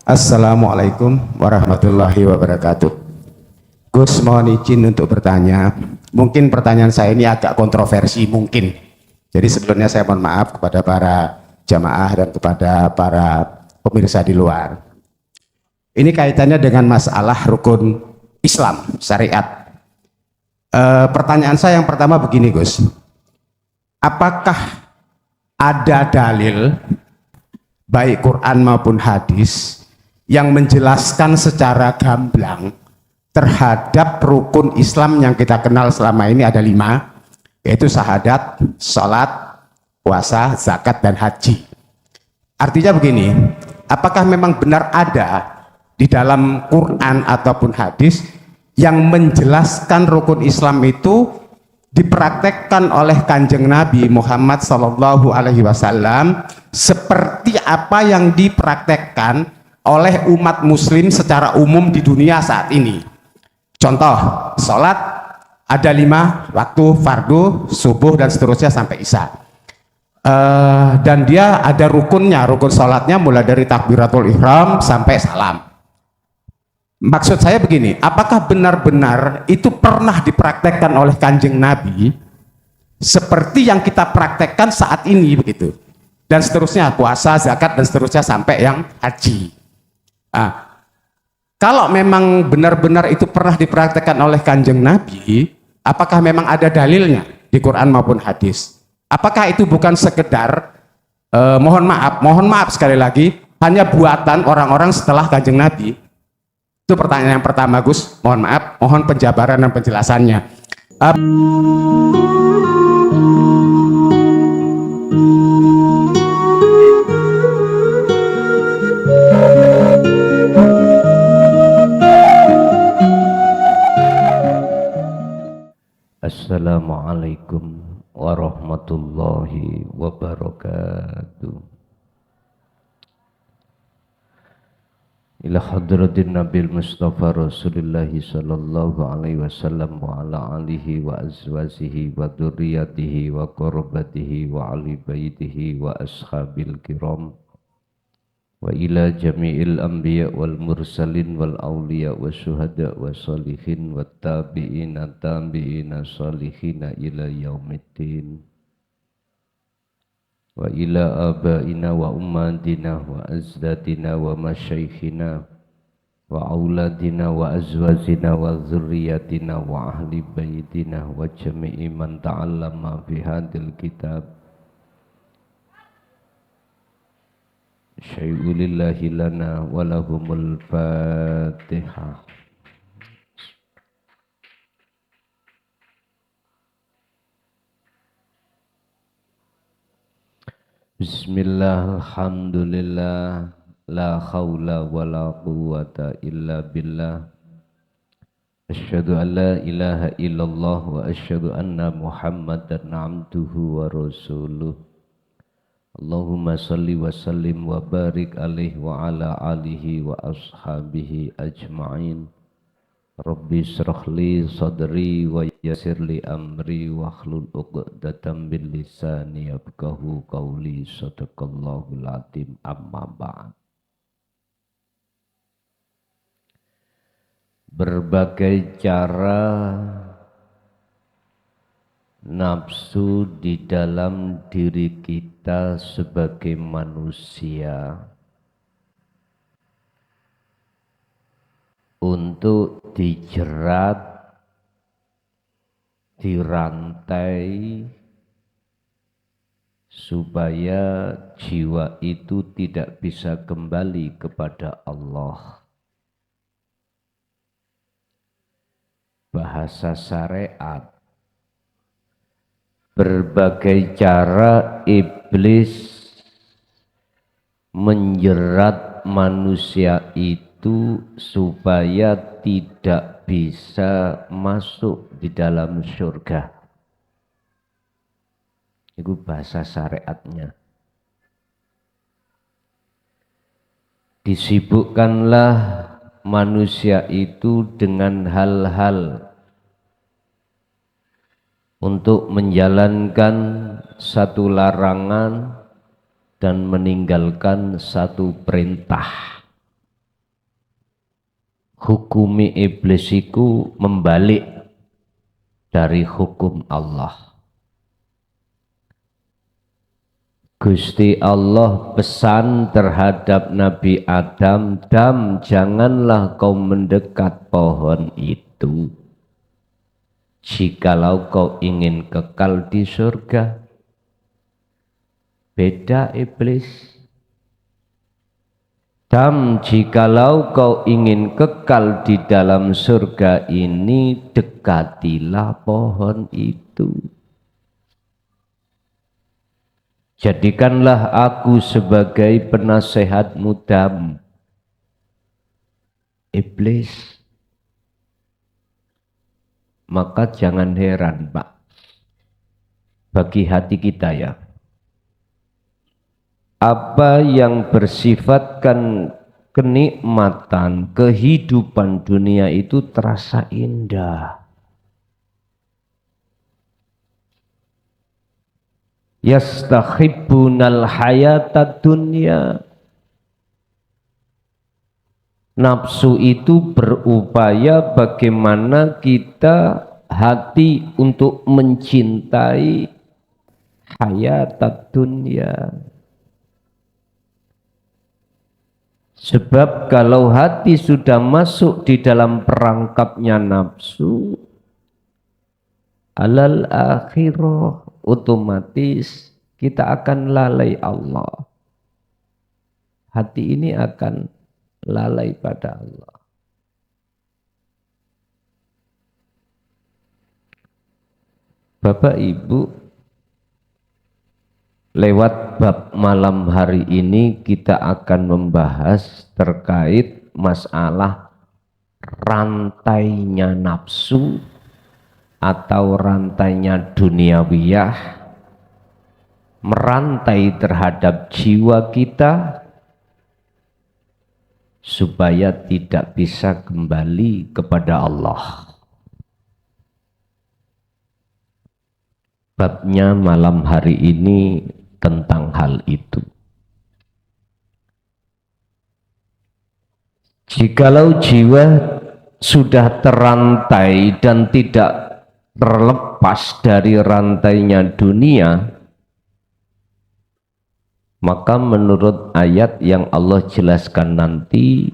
Assalamualaikum warahmatullahi wabarakatuh. Gus, mohon izin untuk bertanya. Mungkin pertanyaan saya ini agak kontroversi mungkin. Jadi sebelumnya saya mohon maaf kepada para jamaah dan kepada para pemirsa di luar. Ini kaitannya dengan masalah rukun Islam, syariat. Pertanyaan saya yang pertama begini, Gus. Apakah ada dalil baik Quran maupun hadis yang menjelaskan secara gamblang terhadap rukun Islam yang kita kenal selama ini ada 5, yaitu syahadat, sholat, puasa, zakat, dan haji. Artinya begini, apakah memang benar ada di dalam Quran ataupun hadis yang menjelaskan rukun Islam itu dipraktekkan oleh Kanjeng Nabi Muhammad SAW seperti apa yang dipraktekkan oleh umat muslim secara umum di dunia saat ini? Contoh, sholat ada 5 waktu fardu, subuh dan seterusnya sampai isya. Dan dia ada rukunnya, rukun sholatnya mulai dari takbiratul ihram sampai salam. Maksud saya begini, apakah benar-benar itu pernah dipraktekkan oleh Kanjeng Nabi seperti yang kita praktekkan saat ini begitu? Dan seterusnya, puasa, zakat dan seterusnya sampai yang haji. Kalau memang benar-benar itu pernah dipraktekkan oleh Kanjeng Nabi, apakah memang ada dalilnya di Quran maupun hadis? Apakah itu bukan sekedar mohon maaf sekali lagi, hanya buatan orang-orang setelah Kanjeng Nabi? Itu pertanyaan yang pertama, Gus. Mohon maaf, mohon penjabaran dan penjelasannya. Assalamualaikum warahmatullahi wabarakatuh. Ila hadratin Nabil Mustafa Rasulillahi sallallahu alaihi wasallam wa ala alihi wa azwajihi wa dzurriyyatihi wa qurabatihi wa ali baitihi wa ashabil kiram wa ila jami'il anbiya wal mursalin wal awliya wa syuhada wa salihin wa tabi'ina salihina ila yaumiddin wa ila abaina wa ummatina wa azdatina wa masyaikhina wa auladina wa azwajina wa dzurriyyatina wa ahli baitina wa jami'i man ta'allama fi hadil kitab syai'ulillahi lana walahumul fatihah. Bismillah, alhamdulillah, la khawla wa la quwwata illa billah. Asyhadu an la ilaha illallah wa asyhadu anna muhammadan abduhu wa rasuluh. Allahumma salli wa sallim wa barik alaihi wa ala alihi wa ashabihi ajma'in. Rabbi syrah li sadri wa yassir li amri wa hlul uqdatam min lisani yafqahu qawli. Sadaqallahul azim. Amma ba'd. Berbagai cara nafsu di dalam diri kita sebagai manusia untuk dijerat, dirantai, supaya jiwa itu tidak bisa kembali kepada Allah. Bahasa syariat, berbagai cara iblis menjerat manusia itu supaya tidak bisa masuk di dalam surga. Itu bahasa syariatnya. Disibukkanlah manusia itu dengan hal-hal untuk menjalankan satu larangan dan meninggalkan satu perintah. hukumi iblis iku membalik dari hukum Allah. Gusti Allah pesan terhadap Nabi Adam, "Dam, janganlah kau mendekat pohon itu jikalau kau ingin kekal di surga." Beda iblis. "Dam, jikalau kau ingin kekal di dalam surga ini, dekatilah pohon itu. Jadikanlah aku sebagai penasehatmu, Dam." Iblis. Maka jangan heran, Pak, bagi hati kita ya, apa yang bersifatkan kenikmatan kehidupan dunia itu terasa indah. Yastahibbunal hayatad dunya. Nafsu itu berupaya bagaimana kita hati untuk mencintai hayatad dunya. Sebab kalau hati sudah masuk di dalam perangkapnya nafsu, alal akhirah, otomatis kita akan lalai Allah. Hati ini akan lalai pada Allah. Bapak Ibu, lewat bab malam hari ini kita akan membahas terkait masalah rantainya nafsu atau rantainya duniawiyah, merantai terhadap jiwa kita supaya tidak bisa kembali kepada Allah. Babnya malam hari ini tentang hal itu. Jikalau jiwa sudah terantai dan tidak terlepas dari rantainya dunia, maka menurut ayat yang Allah jelaskan nanti,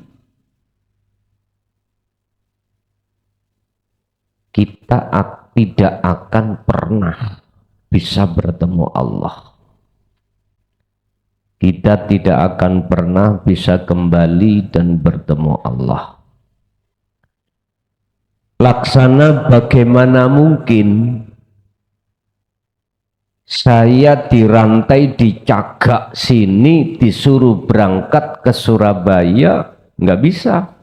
kita tidak akan pernah bisa bertemu Allah. Kita tidak akan pernah bisa kembali dan bertemu Allah. Laksana bagaimana mungkin saya dirantai, dicagak sini, disuruh berangkat ke Surabaya, nggak bisa.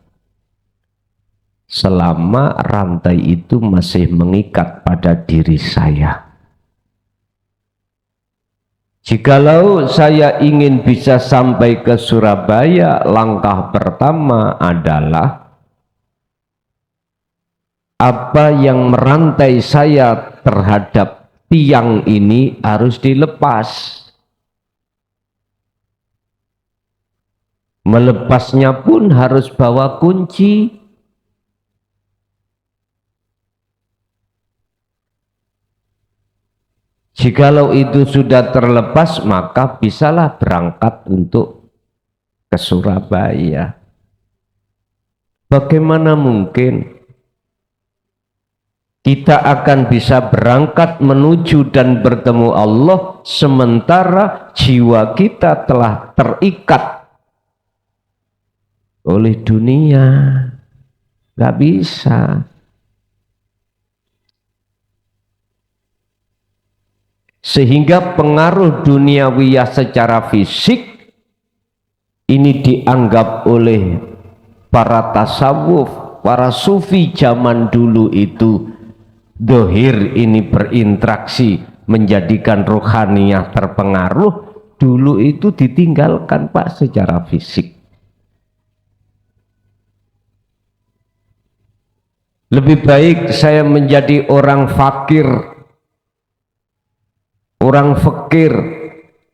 Selama rantai itu masih mengikat pada diri saya. Jikalau saya ingin bisa sampai ke Surabaya, langkah pertama adalah apa yang merantai saya terhadap tiang ini harus dilepas. Melepasnya pun harus bawa kunci. Jikalau itu sudah terlepas, maka bisalah berangkat untuk ke Surabaya. Bagaimana mungkin kita akan bisa berangkat menuju dan bertemu Allah sementara jiwa kita telah terikat oleh dunia? Gak bisa. Sehingga pengaruh duniawiyah secara fisik ini dianggap oleh para tasawuf, para sufi zaman dulu itu dohir, ini berinteraksi menjadikan rohaniyah terpengaruh. Dulu itu ditinggalkan Pak secara fisik. Lebih baik saya menjadi orang fakir, orang fakir,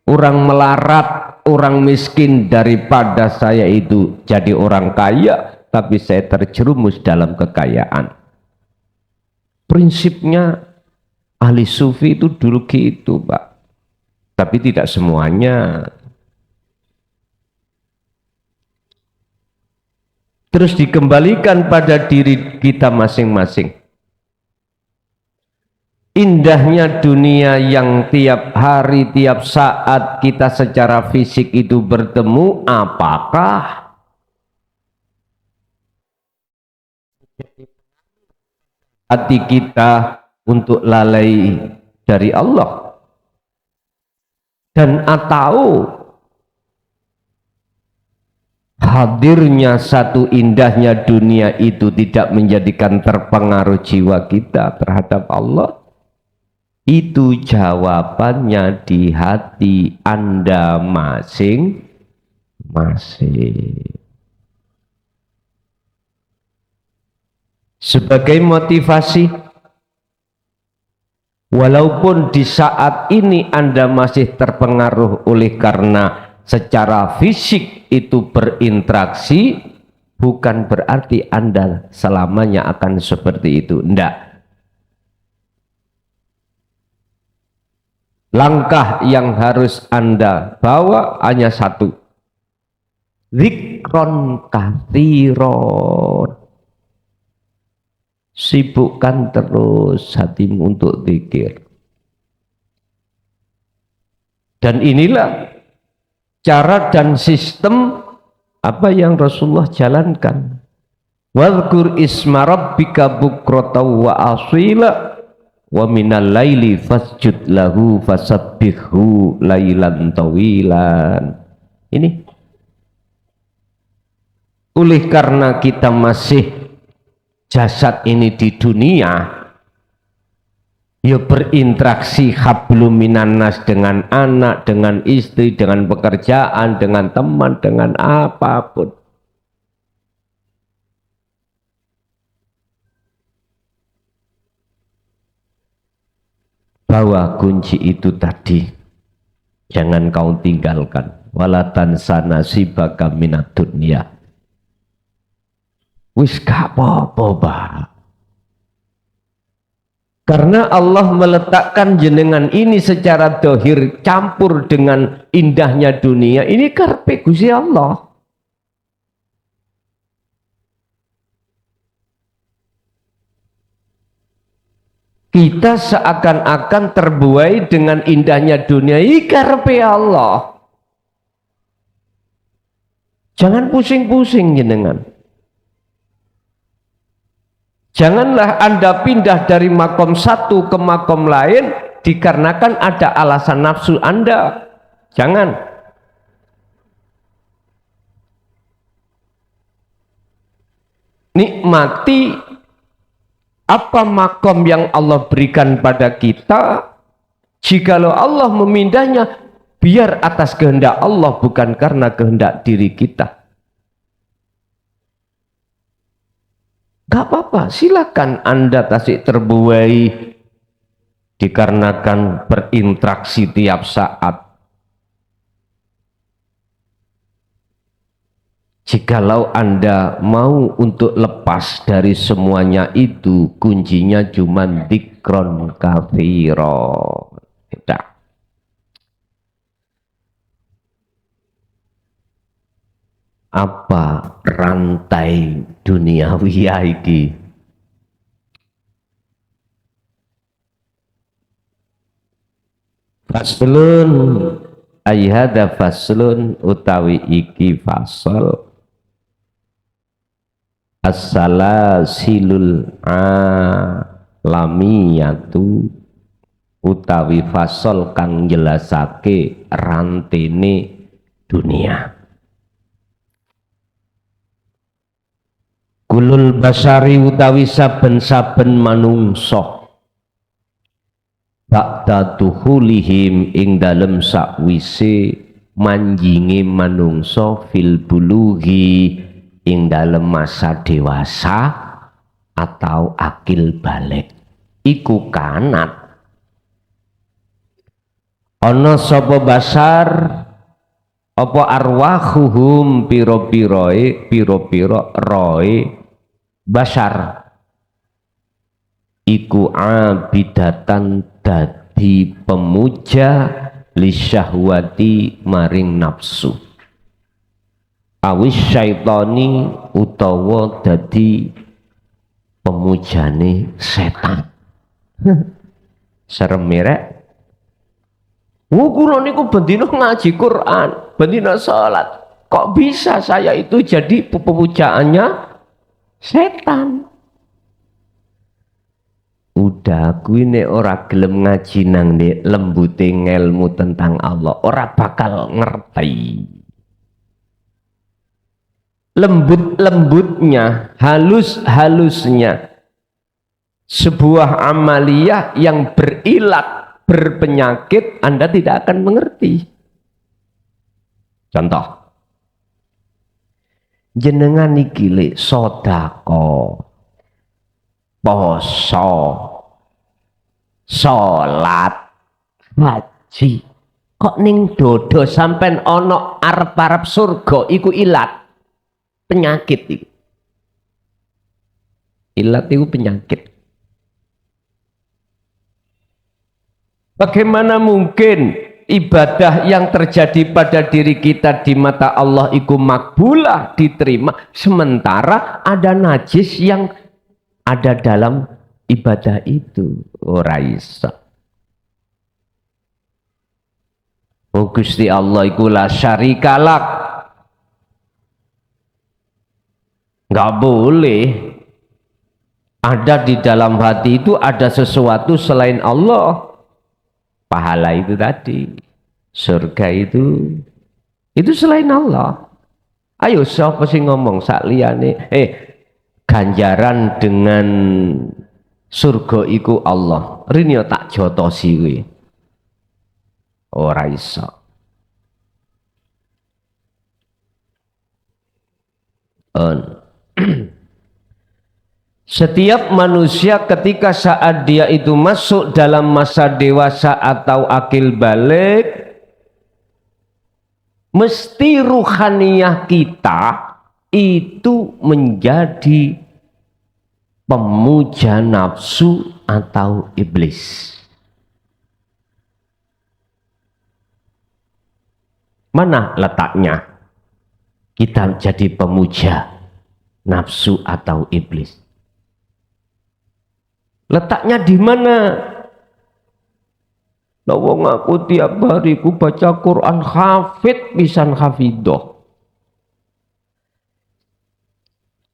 orang melarat, orang miskin daripada saya itu jadi orang kaya tapi saya terjerumus dalam kekayaan. Prinsipnya ahli sufi itu dulu gitu, Pak. Tapi tidak semuanya. Terus dikembalikan pada diri kita masing-masing. Indahnya dunia yang tiap hari, tiap saat kita secara fisik itu bertemu, apakah hati kita untuk lalai dari Allah? Dan atau hadirnya satu indahnya dunia itu tidak menjadikan terpengaruh jiwa kita terhadap Allah? Itu jawabannya di hati Anda masing-masing. Sebagai motivasi, walaupun di saat ini Anda masih terpengaruh oleh karena secara fisik itu berinteraksi, bukan berarti Anda selamanya akan seperti itu. Tidak. Langkah yang harus Anda bawa hanya satu. Zikron kathiron. Sibukkan terus hatimu untuk zikir. Dan inilah cara dan sistem apa yang Rasulullah jalankan. Wadhkur isma rabbika bukratan wa asila wa minal laili fasjud lahu fasabbihu lailan tawilan. Ini oleh karena kita masih jasad ini di dunia, ya berinteraksi hablum minan nas dengan anak, dengan istri, dengan pekerjaan, dengan teman, dengan apapun. Bawa kunci itu tadi, jangan kau tinggalkan. Wala tansa nasibaka minad dunya. Wis gak apa-apa, Pak. Karena Allah meletakkan jenengan ini secara dohir campur dengan indahnya dunia, ini karepe Gusti Allah. Kita seakan-akan terbuai dengan indahnya dunia, ini karepe Allah. Jangan pusing-pusing jenengan. Janganlah Anda pindah dari makom satu ke makom lain dikarenakan ada alasan nafsu Anda. Jangan. Nikmati apa makom yang Allah berikan pada kita. Jikalau Allah memindahnya, biar atas kehendak Allah, bukan karena kehendak diri kita. Gak apa-apa, silakan Anda tasik terbuai dikarenakan berinteraksi tiap saat. Jikalau Anda mau untuk lepas dari semuanya itu, kuncinya cuma dzikron katsiron. Tidak. Apa rantai duniawi iki? Faslun ayyada faslun utawi iki fasal as-salasilul alamiyatu utawi fasal kang jelasake rantene dunia. Kulul basari utawi saben-saben manungsa ba'da duhulihim ing dalem sakwise manjinge manungsa fil bulughi ing dalem masa dewasa atau akil balik iku kanat ana sapa basar apa arwahuhum piro-piro roe basar iku abidatan dadi pemuja lisyahwati maring nafsu awis syaitani utawa dadi pemujane setan. Serem merek. Kula niku bendina ngaji Quran, bendina salat. Kok bisa saya itu jadi pemujaannya setan? Udah kuwi nek ora gelem ngaji nang lembute ngelmu tentang Allah, ora bakal ngerti. Lembut-lembutnya, halus-halusnya sebuah amaliyah yang berilat, berpenyakit, Anda tidak akan mengerti. Contoh, jenengan iki le sedekah, poso, salat, haji, kok ning dodo sampean ana arep-arep surga iku ilat. Penyakit itu. Ilat itu penyakit. Bagaimana mungkin ibadah yang terjadi pada diri kita di mata Allah itu makbulah, diterima, sementara ada najis yang ada dalam ibadah itu? Ora iso. Oh Gusti Allah iku la syarikalak. Nggak boleh ada di dalam hati itu ada sesuatu selain Allah. Pahala itu tadi, surga itu selain Allah. Ayo siapa sih ngomong sak liyane ganjaran dengan surga iku Allah. Rini tak jotosi kuwi. Ora iso. Setiap manusia ketika saat dia itu masuk dalam masa dewasa atau akil balik, mesti ruhaniyah kita itu menjadi pemuja nafsu atau iblis. Mana letaknya kita jadi pemuja nafsu atau iblis? Letaknya di mana? Wong aku tiap hari ku baca Quran hafid pisan hafidoh.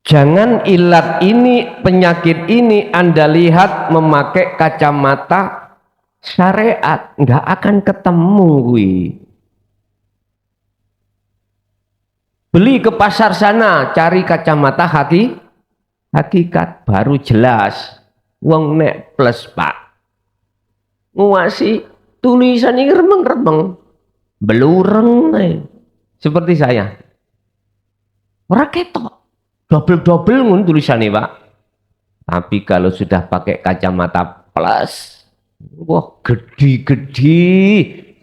Jangan ilat ini, penyakit ini Anda lihat memakai kacamata syariat, nggak akan ketemu gue. Beli ke pasar sana, cari kacamata hakikat baru jelas. Wong nek plus pak nguasi tulisan ini remeng-remeng belureng seperti saya ora ketok double-double ngun tulisannya pak, tapi kalau sudah pakai kacamata plus wah gede-gede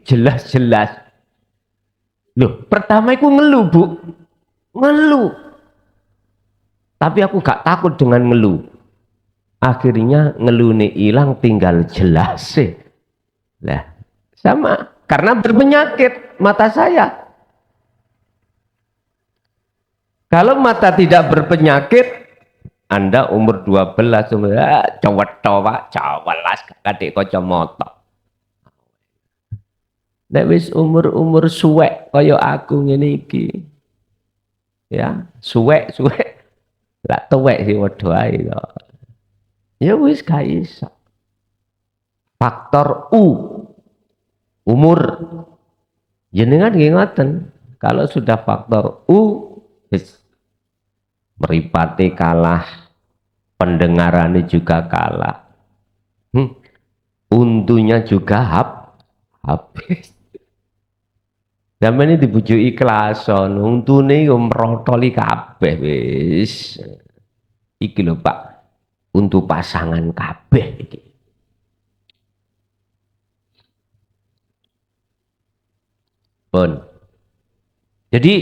jelas-jelas. Loh pertama aku ngeluh bu, ngeluh, tapi aku gak takut dengan ngeluh. Akhirnya ngelune hilang, tinggal jelas sih. Nah, sama karena berpenyakit mata saya. Kalau mata tidak berpenyakit, Anda umur 12 cowet pak, cawelas kadek kacamata. Nek wis umur suwek kaya aku ngene iki. Ya, suwek. Lah tuwek sih wedho ae kok. Ya wis gak iso. Faktor umur jenengan nggih ngoten. Kalau sudah faktor wis mripate kalah, pendengarannya juga kalah. Untunya juga habis. Zaman ini dibujuki kelason, untune yo mrotoli kabeh wis. Iki lho Pak. Untuk pasangan kabeh iki. Pun Jadi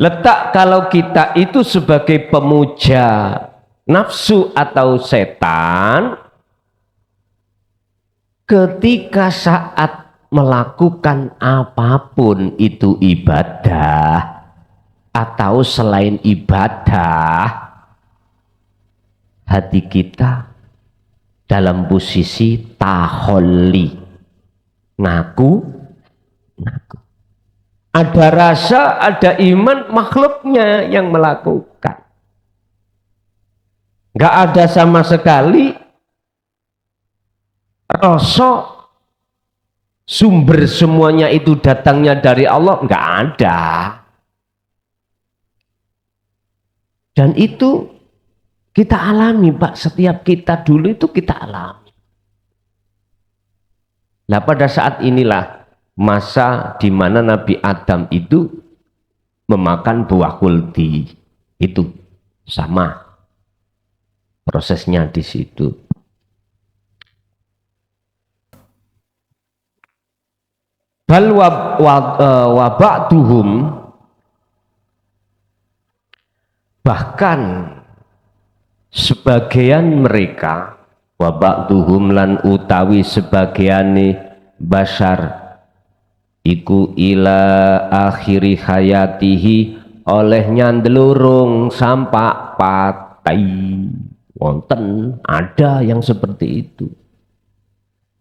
letak kalau kita itu sebagai pemuja nafsu atau setan, ketika saat melakukan apapun itu ibadah atau selain ibadah, hati kita dalam posisi taholli, ngaku. Ada rasa, ada iman, makhluknya yang melakukan. Nggak ada sama sekali rasa sumber semuanya itu datangnya dari Allah, nggak ada. Dan itu kita alami, Pak. Setiap kita dulu itu kita alami. Nah, pada saat inilah masa di mana Nabi Adam itu memakan buah kuldi. Itu sama prosesnya di situ. Bal waba'duhum, bahkan sebagian mereka, waba'duhum lan utawi sebagiane basar iku ila akhiri hayatihi, oleh nyandelurung sampak patai. Wonten ada yang seperti itu.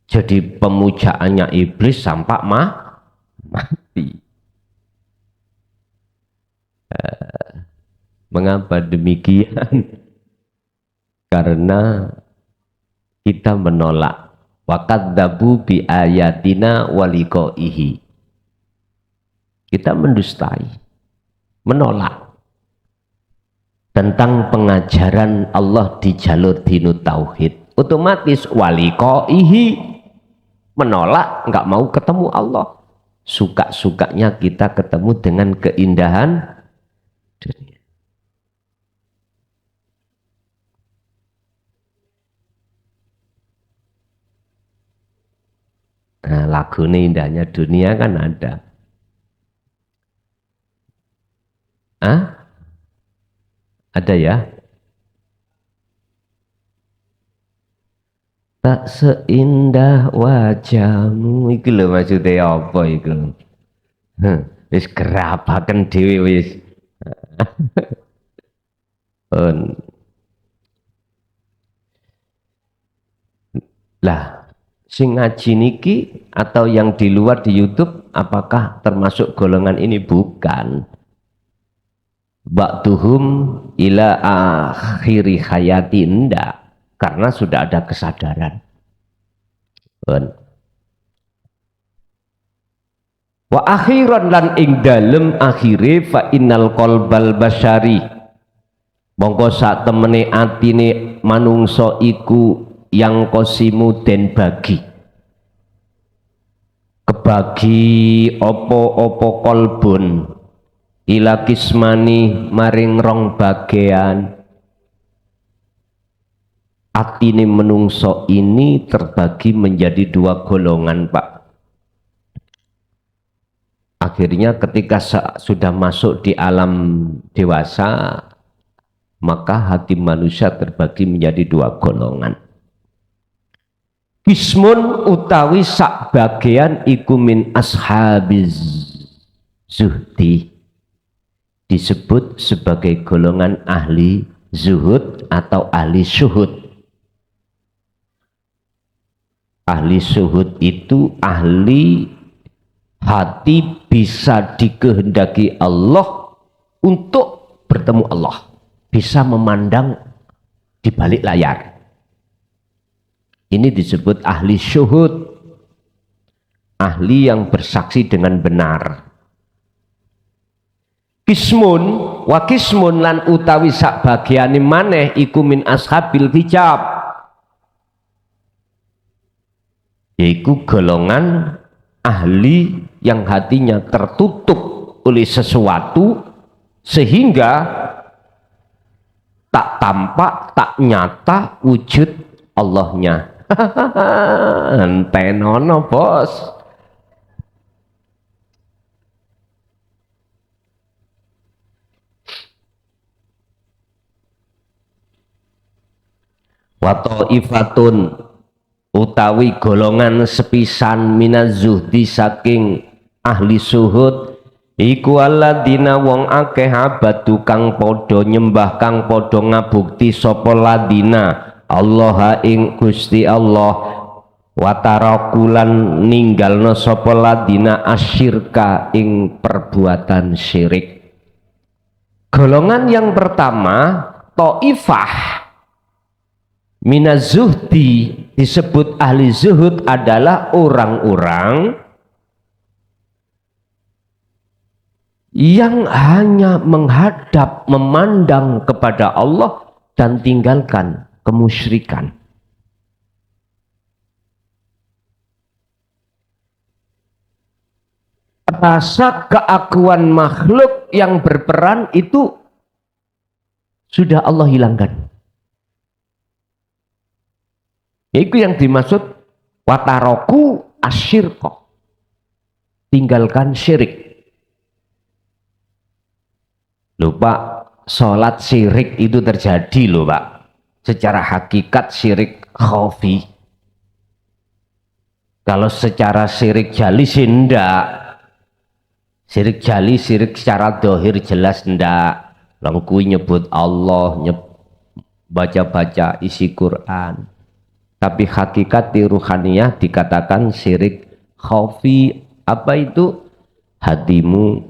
Jadi pemujaannya iblis sampak mati. Mengapa demikian? Karena kita menolak wakadzabu bi ayatina waliqaihi. Kita mendustai, menolak tentang pengajaran Allah di jalur dinut tauhid. Otomatis waliqaihi, menolak, nggak mau ketemu Allah. Suka-sukanya kita ketemu dengan keindahan dunia. Nah, lagu ini indahnya dunia kan ada. Ada ya? Tak seindah wajahmu, iki lho maksudnya apa iku? Wis gerabaken dhewe wis. Lah, sing ngaji niki atau yang di luar di YouTube apakah termasuk golongan ini? Bukan. Ba'duhum ila akhiri hayati, enggak, karena sudah ada kesadaran. Wa akhiran lan ing dalem akhire fa innal qalbal basyari, mongko sak temene atine manungsa iku yang kosimu den bagi, kebagi opo-opo kolbun ila kismani maring rong bagian. Atine menungso ini terbagi menjadi dua golongan, Pak. Akhirnya ketika sudah masuk di alam dewasa, maka hati manusia terbagi menjadi dua golongan. Kismun utawi sak bagian iku min ashabiz zuhdi, disebut sebagai golongan ahli zuhud atau ahli syuhud. Ahli syuhud itu ahli hati bisa dikehendaki Allah untuk bertemu Allah, bisa memandang di balik layar. Ini disebut ahli syuhud, ahli yang bersaksi dengan benar. Kismun wa kismun lan utawi sak bagiane maneh iku min ashabil hijab, yaitu golongan ahli yang hatinya tertutup oleh sesuatu sehingga tak tampak, tak nyata wujud Allahnya. Entenono bos. wa taifatun utawi golongan sepisan minaz zuhdi saking ahli suhud iku alladzina wong akeh abadu kang padha nyembah kang padha ngabukti sapa ladina Allah ing Gusti Allah watarakulan ninggalna sapa ladina asyirka ing perbuatan syirik. Golongan yang pertama taifah minaz zuhdi disebut ahli zuhud adalah orang-orang yang hanya menghadap memandang kepada Allah dan tinggalkan kemusyrikan. Rasa keakuan makhluk yang berperan itu sudah Allah hilangkan. Itu yang dimaksud wataroku asyirqa, tinggalkan syirik. Loh Pak, sholat syirik itu terjadi loh Pak, secara hakikat syirik khafi. Kalau secara syirik jali sih enggak. Syirik jali, syirik secara dohir jelas ndak. Langkui nyebut Allah, baca-baca isi Quran. Tapi hakikat di ruhaniyah dikatakan syirik khafi. Apa itu? Hatimu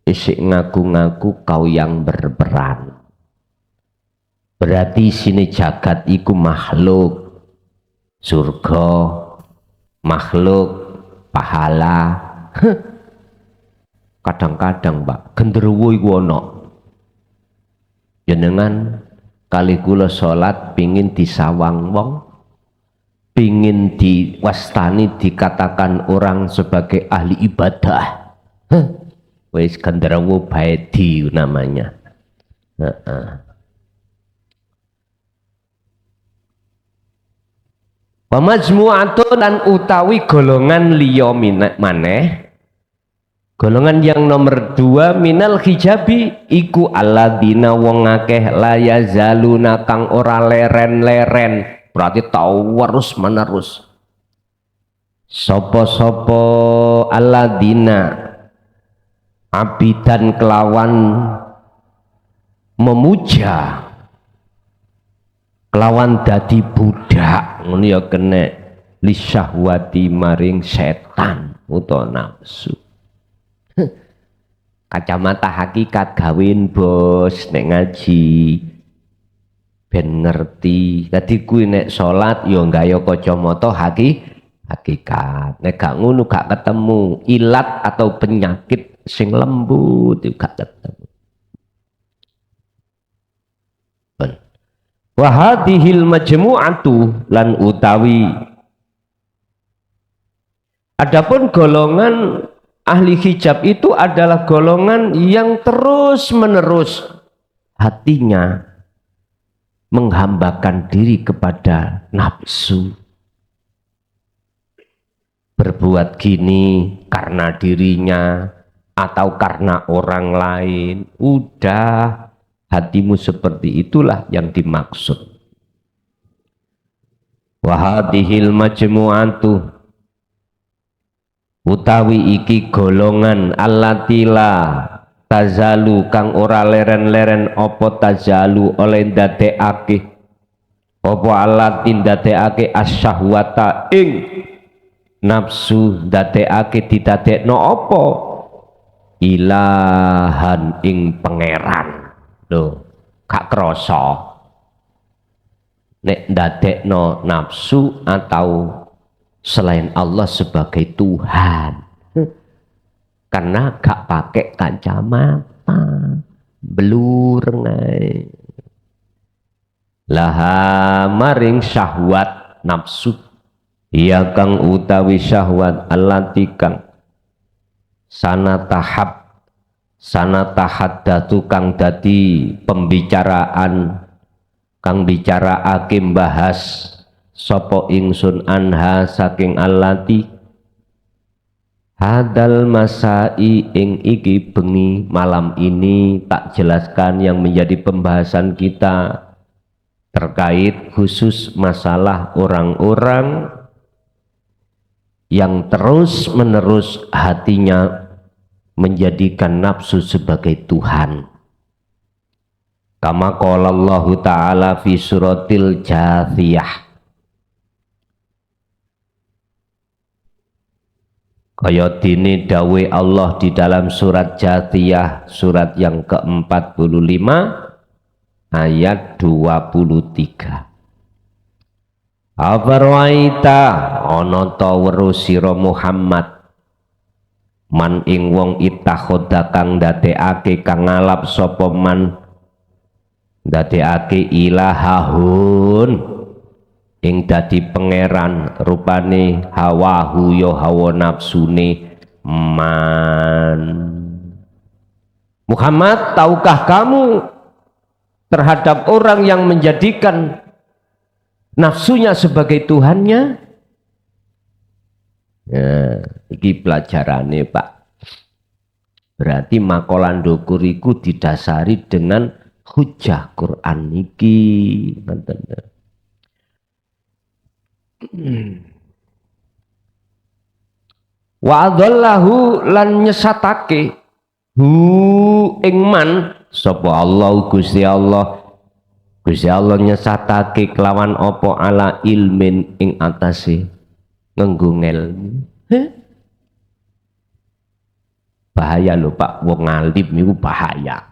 isi ngaku-ngaku kau yang berperan. Berarti sini jagat iku makhluk. Surga, makhluk, pahala. Kadang-kadang Pak genderuwo iku ana jenengan kali kula salat pingin disawang wong, pingin diwastani dikatakan orang sebagai ahli ibadah, wis genderuwo baedi namanya. Wa majmu'atun lan utawi golongan liya maneh. Golongan yang nomor 2 minal hijabi iku alladzina wong akeh la yazaluna kang ora leren-leren, berarti terus menerus. Sopo-sopo alladzina abidan kelawan memuja, kelawan dadi budak ngono ya kene lisyahwati maring setan utawa nafsu. Kacamata hakikat gawin bos nek ngaji ben ngerti. Dadi kuwi nek salat ya gaya kacamata hakikat. Nek gak ngono gak ketemu ilat atau penyakit sing lembut itu gak ketemu. Wa hadhil majmu'atu lan utawi adapun golongan ahli hijab itu adalah golongan yang terus menerus hatinya menghambakan diri kepada nafsu. Berbuat gini karena dirinya atau karena orang lain. Udah, hatimu seperti itulah yang dimaksud. Wa hadhil majmu'atu utawi iki golongan allatila tazalu kang ora leren-leren opo tazalu oleh ndadekake opo allatin ndadekake asyahwata ing nafsu ndadekake didadekno opo ilahan ing pangeran. Lho gak krasa nek ndadekno nafsu atau selain Allah sebagai Tuhan, karena gak pakai kacamata blur ngai laha maring syahwat nafsu iya kang utawi syahwat allati kang sana tahaddatu kang dadi pembicaraan kang bicaraake bahas sopo ingsun anha saking allati hadal masai ing iki bengi malam ini tak jelaskan yang menjadi pembahasan kita terkait khusus masalah orang-orang yang terus-menerus hatinya menjadikan nafsu sebagai Tuhan. Kama qala Allah Ta'ala fi suratil Jathiyah. Kaya dini dawe Allah di dalam surat Jathiyah, surat yang ke-45 ayat 23. Afarwaita ana ta weruh sira Muhammad man ing wong itakhoda kang ndadekake kang ngalap sapa man ndadekake ilahahun ing dadi pangeran rupane hawahu ya hawa nafsune man. Muhammad, tahukah kamu terhadap orang yang menjadikan nafsunya sebagai Tuhannya? Ya, ini pelajarannya Pak. Berarti makolan dokuriku didasari dengan hujah Quran niki. Wa adallahu lan nyesatake hu ing man sapa Allah Gusti Allah. Gusti Allah nyesatake kelawan apa ala ilmin ing atase nganggo ngelmu. Bahaya lho Pak, wong alim niku bahaya.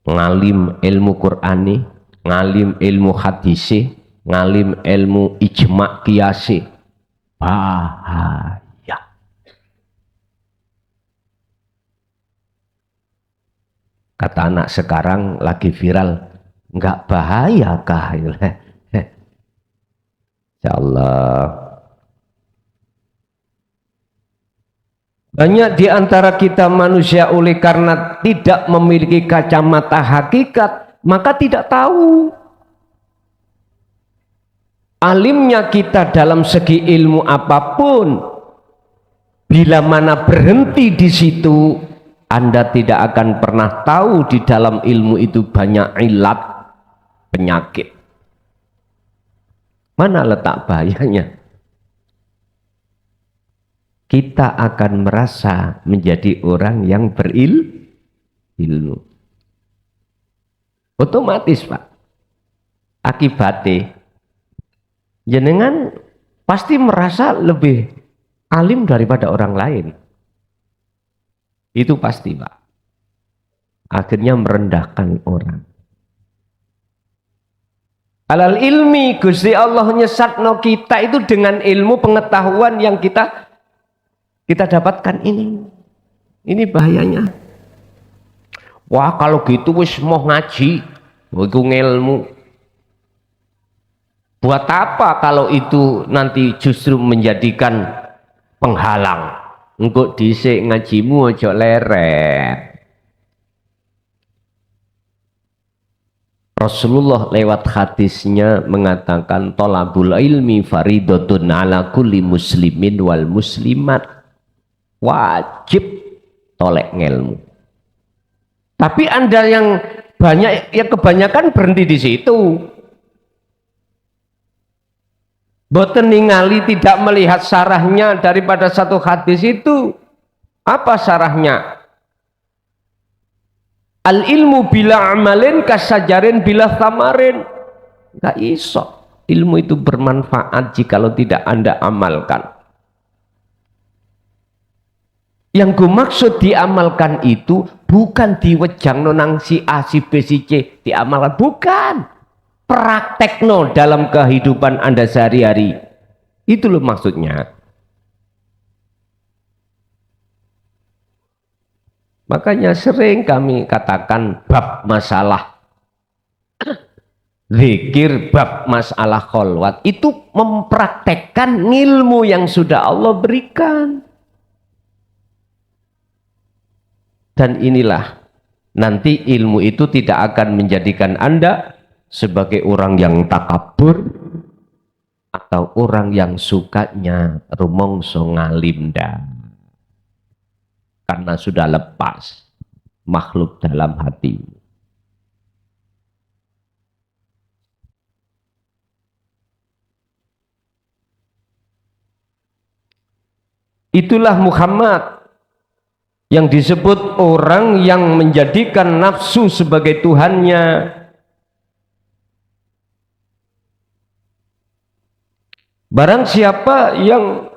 Ngalim ilmu Qur'ani, ngalim ilmu hadisi, ngalim ilmu ijma' qiyasi. Bahaya. Kata anak sekarang lagi viral, enggak bahaya kah? Insyaallah. Banyak di antara kita manusia oleh karena tidak memiliki kacamata hakikat, maka tidak tahu. Alimnya kita dalam segi ilmu apapun, bila mana berhenti di situ, Anda tidak akan pernah tahu di dalam ilmu itu banyak ilat, penyakit. Mana letak bahayanya? Kita akan merasa menjadi orang yang berilmu. Otomatis Pak, akibatnya jenengan pasti merasa lebih alim daripada orang lain. Itu pasti Pak. Akhirnya merendahkan orang. Alal ilmi, Gusti Allah nyesatno kita itu dengan ilmu pengetahuan yang kita dapatkan ini. Ini bahayanya. Wah, kalau gitu wis mau ngaji, itu ngilmu. Buat apa kalau itu nanti justru menjadikan penghalang? Engkau dhisik ngajimu ojo leret. Rasulullah lewat hadisnya mengatakan thalabul ilmi faridatun ala kulli muslimin wal muslimat. Wajib tolek ngelmu. Tapi Anda yang banyak, ya kebanyakan berhenti di situ. Boten ningali, tidak melihat syarahnya daripada satu hadis itu. Apa syarahnya? Al ilmu bila amalin kasajarin bila thamarin. Gak iso. Ilmu itu bermanfaat jikalau tidak Anda amalkan. Yang gue maksud diamalkan itu bukan diwejang nonang si A, si B, si C diamalkan. Bukan. Praktekno dalam kehidupan Anda sehari-hari. Itu loh maksudnya. Makanya sering kami katakan bab masalah zikir, bab masalah kholwat itu mempraktekkan ilmu yang sudah Allah berikan. Dan inilah nanti ilmu itu tidak akan menjadikan Anda sebagai orang yang takabur atau orang yang sukanya rumongso ngalim dah. Karena sudah lepas. makhluk dalam hatimu. Itulah Muhammad yang disebut orang yang menjadikan nafsu sebagai Tuhannya. Barang siapa yang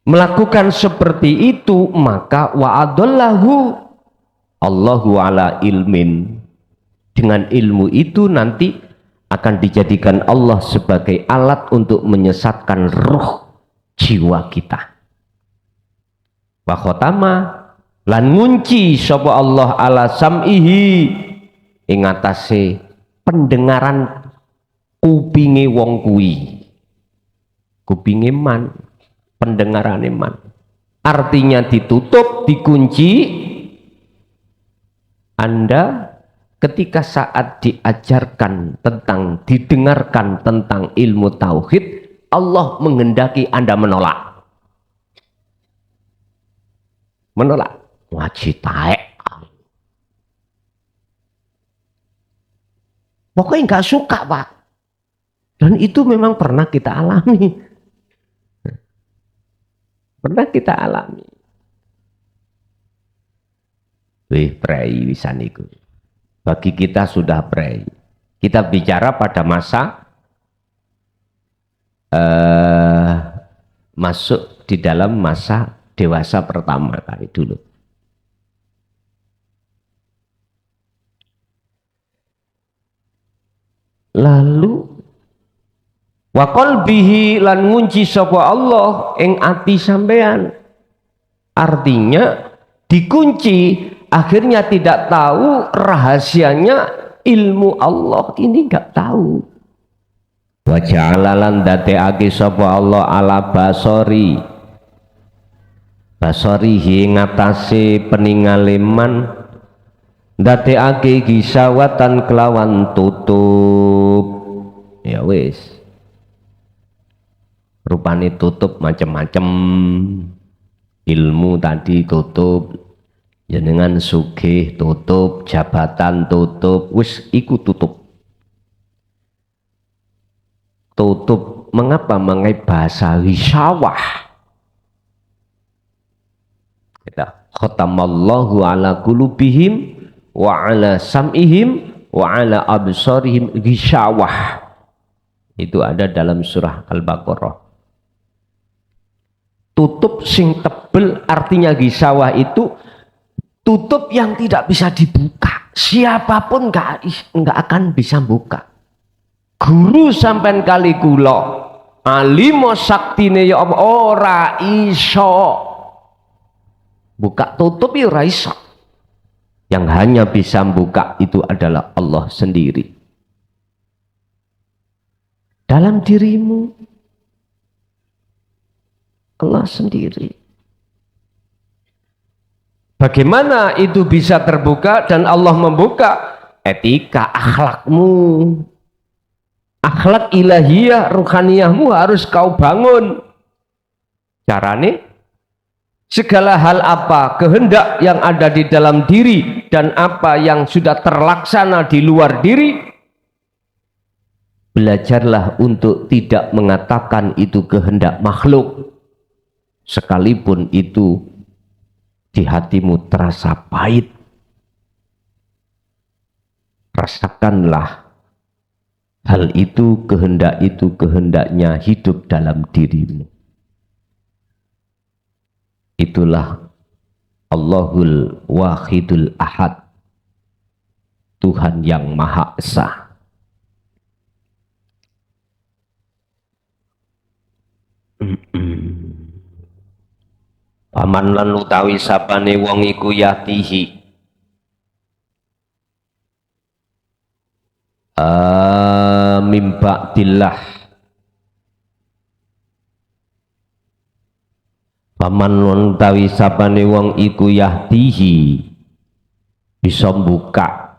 melakukan seperti itu, maka wa'adallahu Allahu ala ilmin. Dengan ilmu itu nanti akan dijadikan Allah sebagai alat untuk menyesatkan ruh jiwa kita. Wa khotama lan ngunci sapa Allah ala sam'ihi ing atase pendengaran kupinge wong kuwi. Kupinge man, pendengarane man. Artinya ditutup, dikunci. Anda ketika saat diajarkan tentang, didengarkan tentang ilmu tauhid, Allah menghendaki Anda menolak. Menolak. Ngaji taek. Pokoknya nggak suka, Pak. Dan itu memang pernah kita alami. Pernah kita alami. Wih, prei wisan iku. Bagi kita sudah prei. Kita bicara pada masa masuk di dalam masa dewasa pertama kali dulu. Lalu wa qalbihi lan ngunci sapa Allah ing ati sampean. Artinya dikunci, akhirnya tidak tahu rahasianya ilmu Allah ini, enggak tahu. Wa ja'alalan dateake sapa Allah ala basorihi ngatasi peningaleman ndateake gisawatan kelawan tutup. Ya wis, rupane tutup macam-macam. Ilmu tadi tutup, jenengan sugih tutup, jabatan tutup, wis iku tutup. Tutup mengapa? Mengenai bahasa wisawah. Khatamallahu ala qulubihim wa ala sam'ihim wa ala absarihim ghishawah. Itu ada dalam surah Al-Baqarah. Tutup sing tebel, artinya ghishawah itu tutup yang tidak bisa dibuka. Siapapun nggak akan bisa buka. Guru sampean kali kula alimo saktine ya apa ora iso buka tutup, ya ora iso. Yang hanya bisa buka itu adalah Allah sendiri. Dalam dirimu Allah sendiri. Bagaimana itu bisa terbuka dan Allah membuka? Etika, akhlakmu. Akhlak ilahiyah, ruhaniyahmu harus kau bangun. Carane segala hal apa, kehendak yang ada di dalam diri dan apa yang sudah terlaksana di luar diri, belajarlah untuk tidak mengatakan itu kehendak makhluk, sekalipun itu di hatimu terasa pahit. Rasakanlah hal itu kehendaknya hidup dalam dirimu. Itulah Allahul Wahidul Ahad, Tuhan yang Maha Esa. Paman lan utawi sapane wong iku yatihi mimba'dillah. Paman lan utawi sapane wong iku yahdihi bisa buka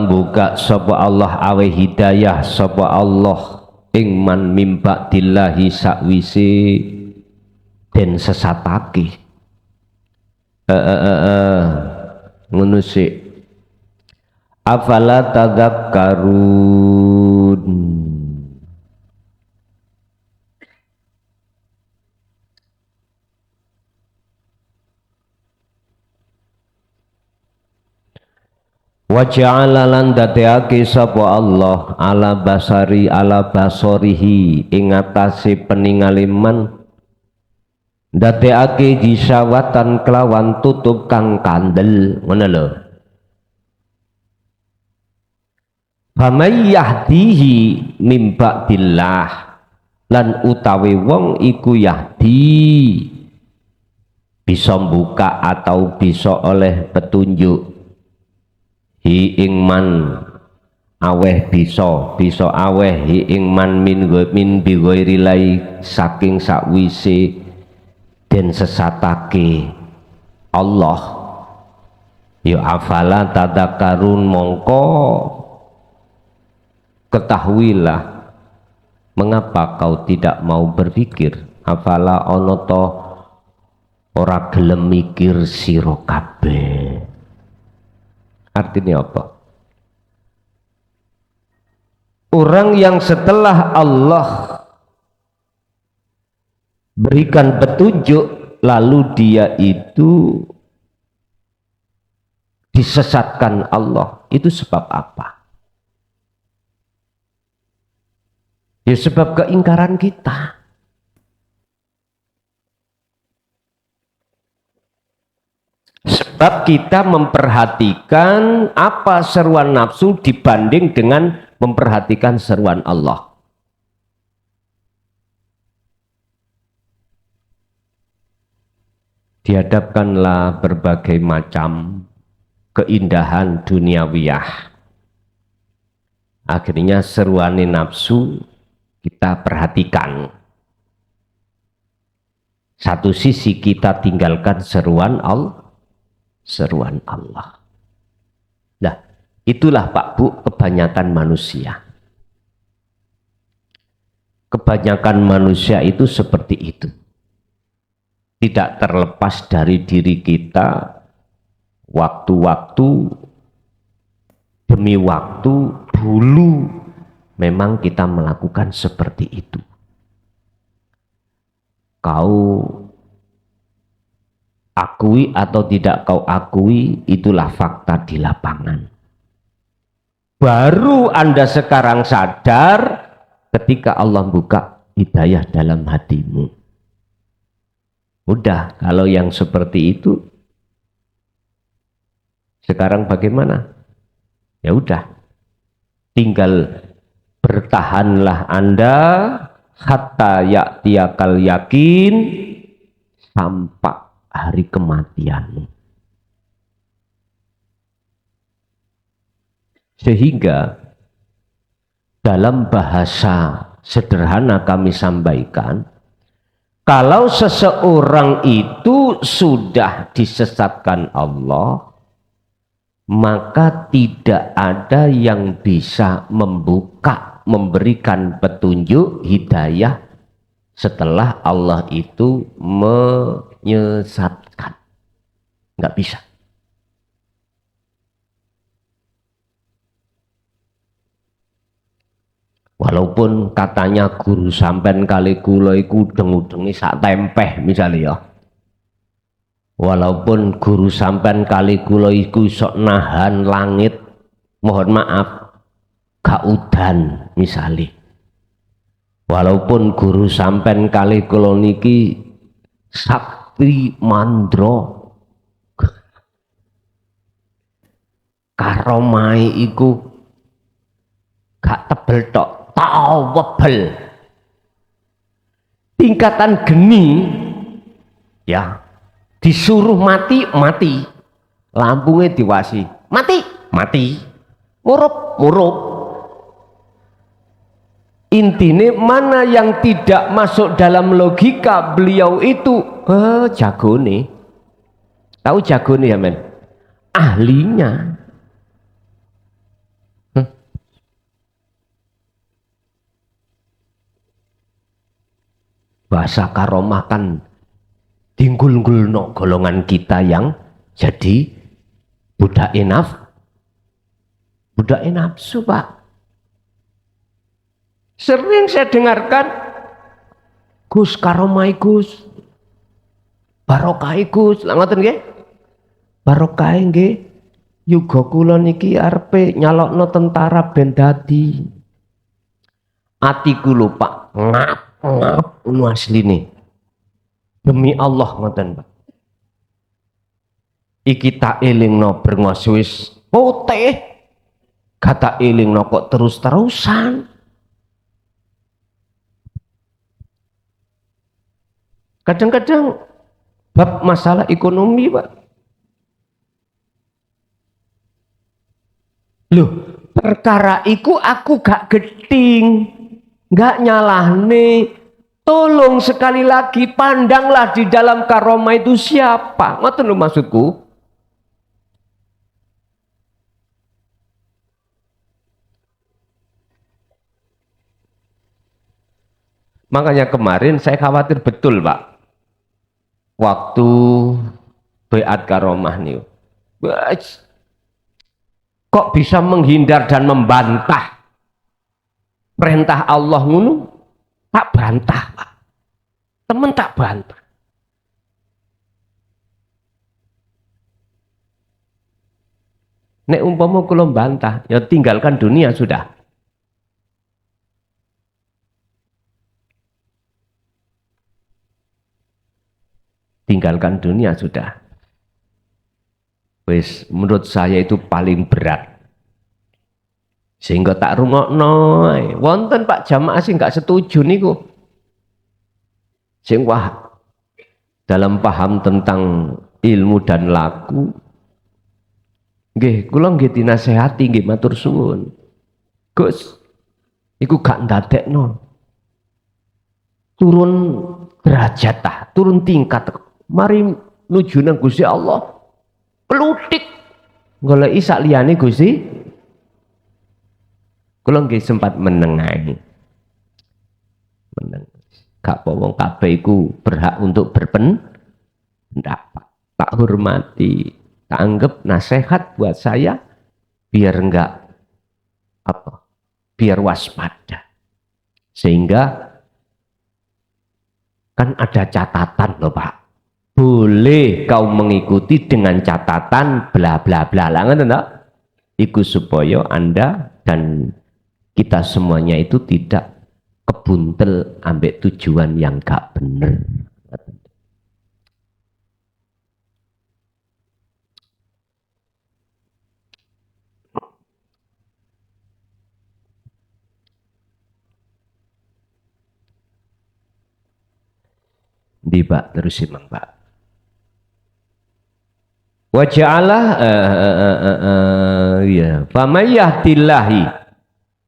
buka sapa Allah awe hidayah sapa Allah ing man mimba dillahi sakwise den sesatake. Ngono sik. Afala tadzakkarun. Wa ja'ala lan dadeake sapa Allah ala basarihi ing atase peningale man dadeake disawatan kelawan tutup kang kandel ngono lho. Famay yahdihi mim ba'dillah lan utawi wong iku yahdi bisa buka atau bisa oleh petunjuk hi ing man aweh bisa aweh hi ing man min bi ghairi lai saking sakwise den sesatake Allah ya afala tadakkarun mongko ketahuilah mengapa kau tidak mau berpikir. Afala ono to ora gelem mikir sira kabeh. Artinya apa? Orang yang setelah Allah berikan petunjuk lalu dia itu disesatkan Allah, itu sebab apa? Ya sebab keingkaran kita. Sebab kita memperhatikan apa seruan nafsu dibanding dengan memperhatikan seruan Allah. Dihadapkanlah berbagai macam keindahan duniawiyah. Akhirnya seruan nafsu kita perhatikan. Satu sisi kita tinggalkan seruan Allah. Nah, itulah Pak Bu kebanyakan manusia. Kebanyakan manusia itu seperti itu. Tidak terlepas dari diri kita, waktu-waktu demi waktu dulu memang kita melakukan seperti itu. Kau akui atau tidak kau akui, itulah fakta di lapangan. Baru Anda sekarang sadar ketika Allah buka hidayah dalam hatimu. Udah, kalau yang seperti itu sekarang bagaimana? Ya udah, tinggal bertahanlah Anda hatta ya'tiyakal yakin sampai hari kematianmu. Sehingga dalam bahasa sederhana kami sampaikan, kalau seseorang itu sudah disesatkan Allah, maka tidak ada yang bisa membuka, memberikan petunjuk hidayah setelah Allah itu menyesatkan. Nggak bisa. Walaupun katanya guru sampean kali kula iku udeng-udengi sak tempeh misalnya ya. Walaupun guru sampean kali kula iku sok nahan langit, mohon maaf, gak udan misalnya. Walaupun guru sampean kali kula niki sakti mandra, karomai iku gak tebel tok, tawebel. Tingkatan geni ya, disuruh mati, mati. Lambungnya diwasi, mati, mati. Murup, murup. Intinya mana yang tidak masuk dalam logika beliau itu, jago nih. Tahu jago nih ya men? Ahlinya. Bahasa karomah kan dinggul-nggulno golongan kita yang jadi budak nafsu, Pak. Sering saya dengarkan, Gus karomai Gus, barokah Gus, lha ngoten nggih? Barokah nggih. Yuga kula niki arepe nyalokno tentara ben dadi. Atiku lho Pak, ngap ngono asline. Demi Allah ngoten Pak. Iki tak elingno brengos wis putih. Kata elingno kok terus-terusan. Kadang-kadang bab masalah ekonomi Pak. Loh, perkara iku aku gak geding, gak nyalahne. Tolong sekali lagi pandanglah di dalam karomah itu siapa. Ngoten lho maksudku. Makanya kemarin saya khawatir betul Pak. Waktu beat karomah nih. Kok bisa menghindar dan membantah perintah Allah ngono? Tak bantah Pak. Temen tak bantah. Nek umpama kula bantah, ya tinggalkan dunia sudah. Tinggalkan dunia sudah. Wis menurut saya itu paling berat. Sehingga tak rungokno, wonten Pak jamaah sing gak setuju niku. Sing wah dalam paham tentang ilmu dan laku. Nggih, kula nggih dinasehati nggih matur suwun. Gus, iku gak ndadekno. Turun derajat tah, turun tingkat. Mari nuju nang Gusti Allah. Pelutik goleki sak liyane Gusti. Kula nggih sempat menengahi. Gak apa wong kabeh iku berhak untuk berpendapat. Tak hormati, tak anggap nasihat buat saya biar enggak apa? Biar waspada. Sehingga kan ada catatan loh Pak. Boleh kau mengikuti dengan catatan bla bla bla. Ngoten to? Iku supaya Anda dan kita semuanya itu tidak kebuntel ambek tujuan yang gak bener. Di Pak terus Imam Pak. Waja'alah ya famayahdillahi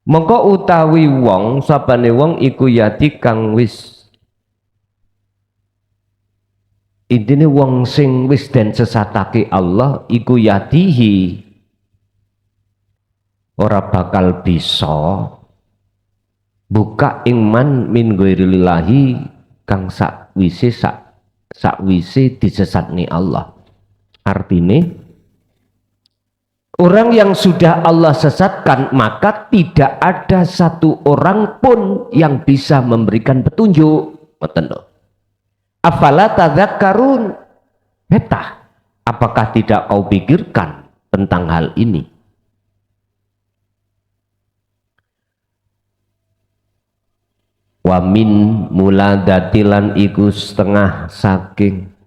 mongko utawi wong sapane wong iku yati kang wis intine wong sing wis den sesatake Allah iku yatihi ora bakal bisa buka ingman min ghairillahi kang sakwise disesatni Allah. Artinya orang yang sudah Allah sesatkan maka tidak ada satu orang pun yang bisa memberikan petunjuk. Afala tadzakkarun? Betah. Apakah tidak kau pikirkan tentang hal ini? Wa min muladatilan iku setengah saking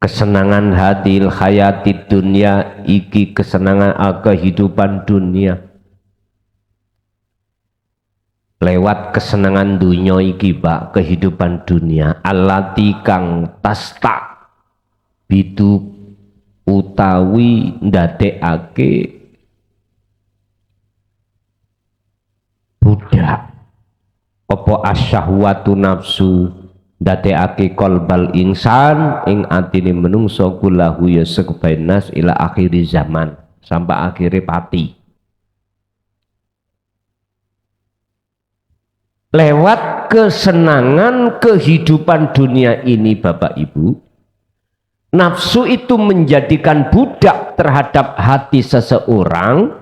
kesenangan hadil hayati dunia iki kesenangan kehidupan dunia lewat kesenangan dunia iki Pak kehidupan dunia alati kang tasta bidu utawi ndadekake budak apa asyahwatu nafsu dadekake kolbal insan ing atine menungso kulahu ya sekebainas ila akhiri zaman sampai akhire pati lewat kesenangan kehidupan dunia ini Bapak Ibu, nafsu itu menjadikan budak terhadap hati seseorang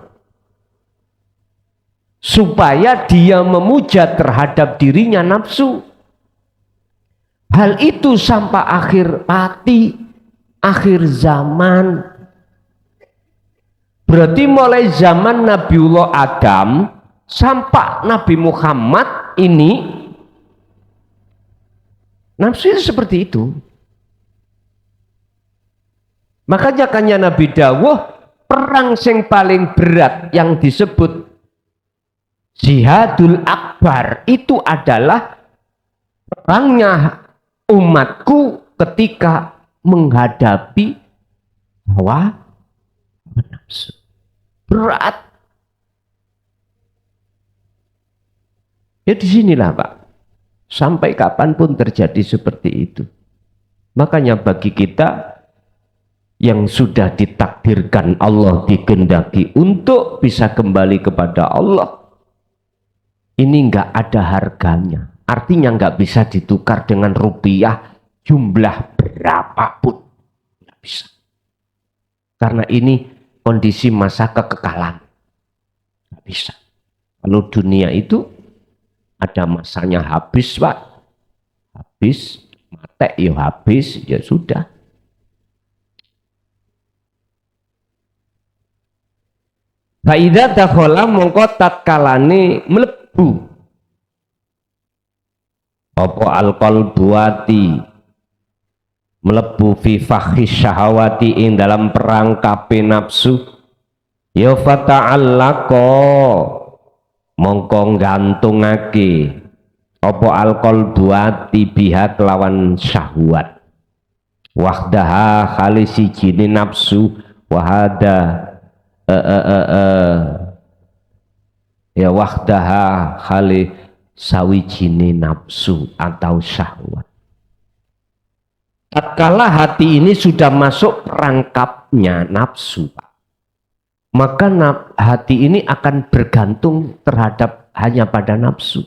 supaya dia memuja terhadap dirinya nafsu. Hal itu sampai akhir mati, akhir zaman. Berarti mulai zaman Nabiullah Adam sampai Nabi Muhammad ini nafsu itu seperti itu. Makanya kanya Nabi dawuh, perang yang paling berat yang disebut jihadul akbar itu adalah perangnya umatku ketika menghadapi hawa nafsu. Berat. Ya disinilah Pak. Sampai kapanpun terjadi seperti itu. Makanya bagi kita yang sudah ditakdirkan Allah dikehendaki untuk bisa kembali kepada Allah, ini nggak ada harganya. Artinya nggak bisa ditukar dengan rupiah jumlah berapapun. Nggak bisa. Karena ini kondisi masa kekekalan. Nggak bisa. Kalau dunia itu ada masanya habis Pak. Habis, mate ya habis, ya sudah. Faidah dakhala mongko tatkalane mlebu apa alqalbu ati mlebu fi fakhis syahawati ing dalam perangkape nafsu ya fata'allaqa mongko gantungake apa alqalbu ati biha kelawan syahwat wahdaha khali sijine nafsu wahada ya wahdaha khali sawijine nafsu atau syahwat. Tatkala hati ini sudah masuk perangkapnya nafsu, maka hati ini akan bergantung terhadap hanya pada nafsu.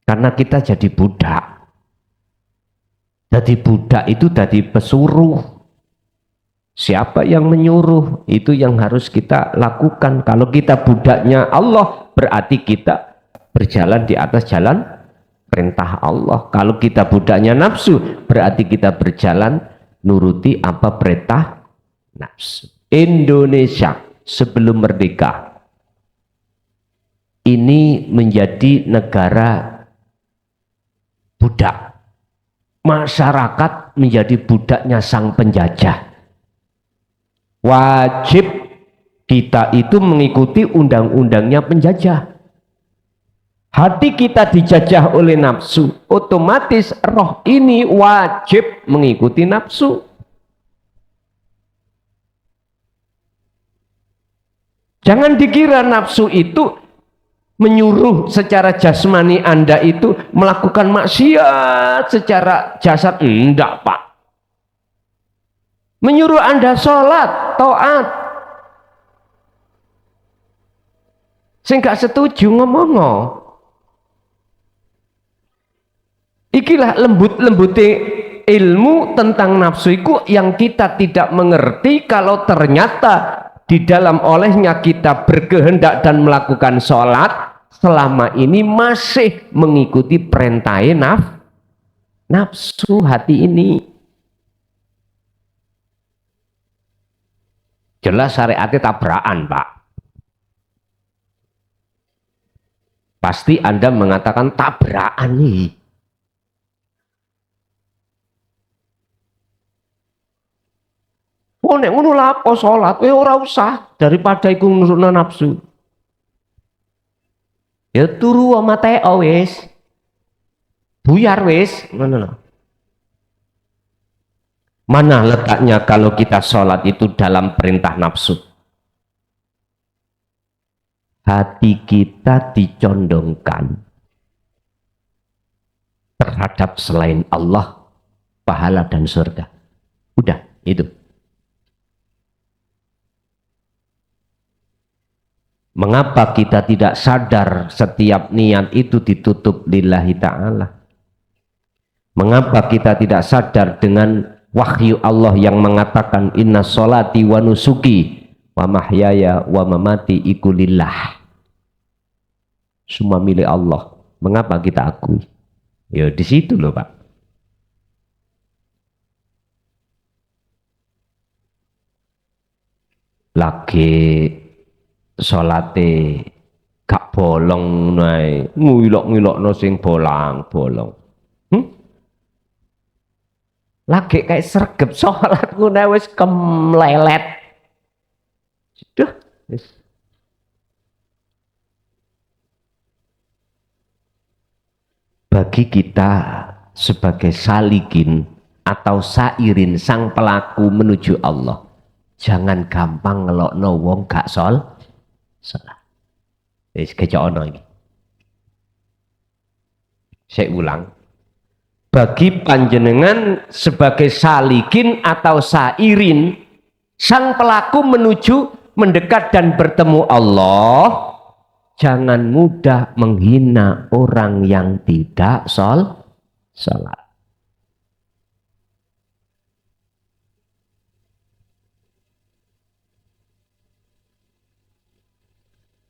Karena kita jadi budak. Jadi budak itu jadi pesuruh. Siapa yang menyuruh, itu yang harus kita lakukan. Kalau kita budaknya Allah, berarti kita berjalan di atas jalan perintah Allah. Kalau kita budaknya nafsu, berarti kita berjalan nuruti apa perintah nafsu. Indonesia sebelum merdeka ini menjadi negara budak. Masyarakat menjadi budaknya sang penjajah. Wajib kita itu mengikuti undang-undangnya penjajah. Hati kita dijajah oleh nafsu, otomatis roh ini wajib mengikuti nafsu. Jangan dikira nafsu itu menyuruh secara jasmani Anda itu melakukan maksiat secara jasad. Enggak Pak. Menyuruh Anda sholat, taat. Saya nggak setuju ngomong. Ikilah lembut-lembute ilmu tentang nafsu itu yang kita tidak mengerti kalau ternyata di dalam olehnya kita berkehendak dan melakukan sholat selama ini masih mengikuti perintah nafsu hati ini. Jelas syariatnya tabrakan Pak. Pasti Anda mengatakan tabrakan nih. Oh nek ngono lha apa salat? Ora usah daripada iku nurutna nafsu. Ya turu sama teo wis. Buyar wis, ngono lho. Mana letaknya kalau kita sholat itu dalam perintah nafsu? Hati kita dicondongkan terhadap selain Allah, pahala dan surga. Udah, itu. Mengapa kita tidak sadar setiap niat itu ditutup lillahi ta'ala? Mengapa kita tidak sadar dengan wahyu Allah yang mengatakan inna sholati wa nusuki wa mahyaya wa mamati iku lillah. Semua milik Allah. Mengapa kita akui? Ya di situ loh Pak. Lagi salate gak bolong nae, ngilok-ngilokno sing bolong-bolong. Lagi kayak sregep salat ngono wis kemlelet. Sudah, wis. Bagi kita sebagai salikin atau sairin sang pelaku menuju Allah, jangan gampang ngelokno wong gak salat. Wis kecono iki. Saya ulang. Bagi panjenengan sebagai salikin atau sairin, sang pelaku menuju mendekat dan bertemu Allah, jangan mudah menghina orang yang tidak sholat.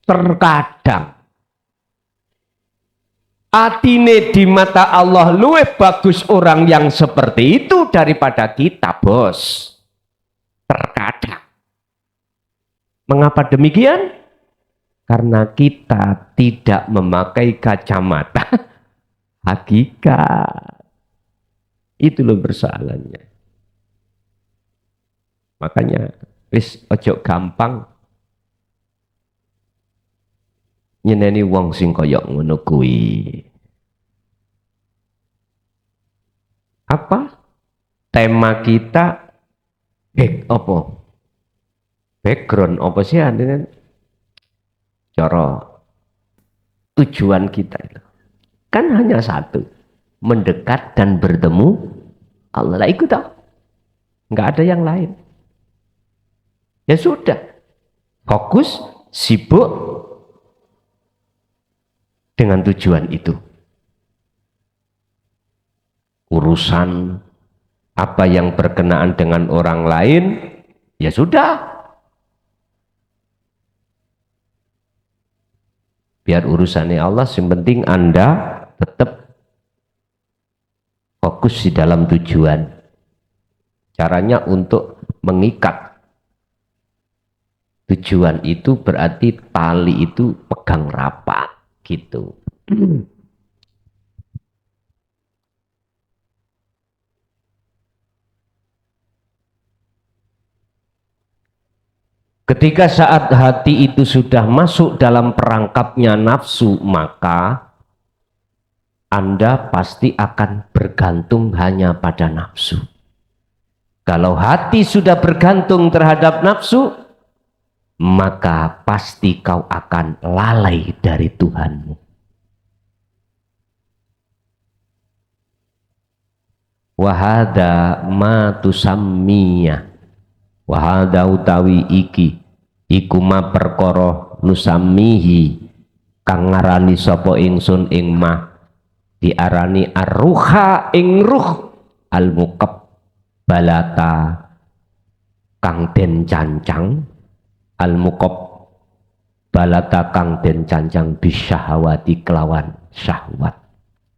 Terkadang atine di mata Allah luwih bagus orang yang seperti itu daripada kita, bos. Terkadang. Mengapa demikian? Karena kita tidak memakai kacamata hakikat. Itu loh persoalannya. Makanya wis ojo gampang nyeneni wong sing kaya ngono kuwi. Apa tema kita? Background apa sih dengan cara tujuan kita itu? Kan hanya satu, mendekat dan bertemu Allah. Lah ikut tahu? Nggak ada yang lain. Ya sudah, fokus, sibuk dengan tujuan itu. Urusan apa yang berkenaan dengan orang lain, ya sudah. Biar urusannya Allah, yang penting Anda tetap fokus di dalam tujuan. Caranya untuk mengikat tujuan itu berarti tali itu pegang rapat gitu. Ketika saat hati itu sudah masuk dalam perangkapnya nafsu, maka Anda pasti akan bergantung hanya pada nafsu. Kalau hati sudah bergantung terhadap nafsu, maka pasti kau akan lalai dari Tuhanmu. Wahada ma tusammiyah. Wahada utawi iki iku ma perkara nusammihi kang ngarani sapa ingsun ing mah diarani arruha ing ruh al-muqabbalata kang den cancang al-muqabbalata kang den cancang bisyahawati kelawan syahwat.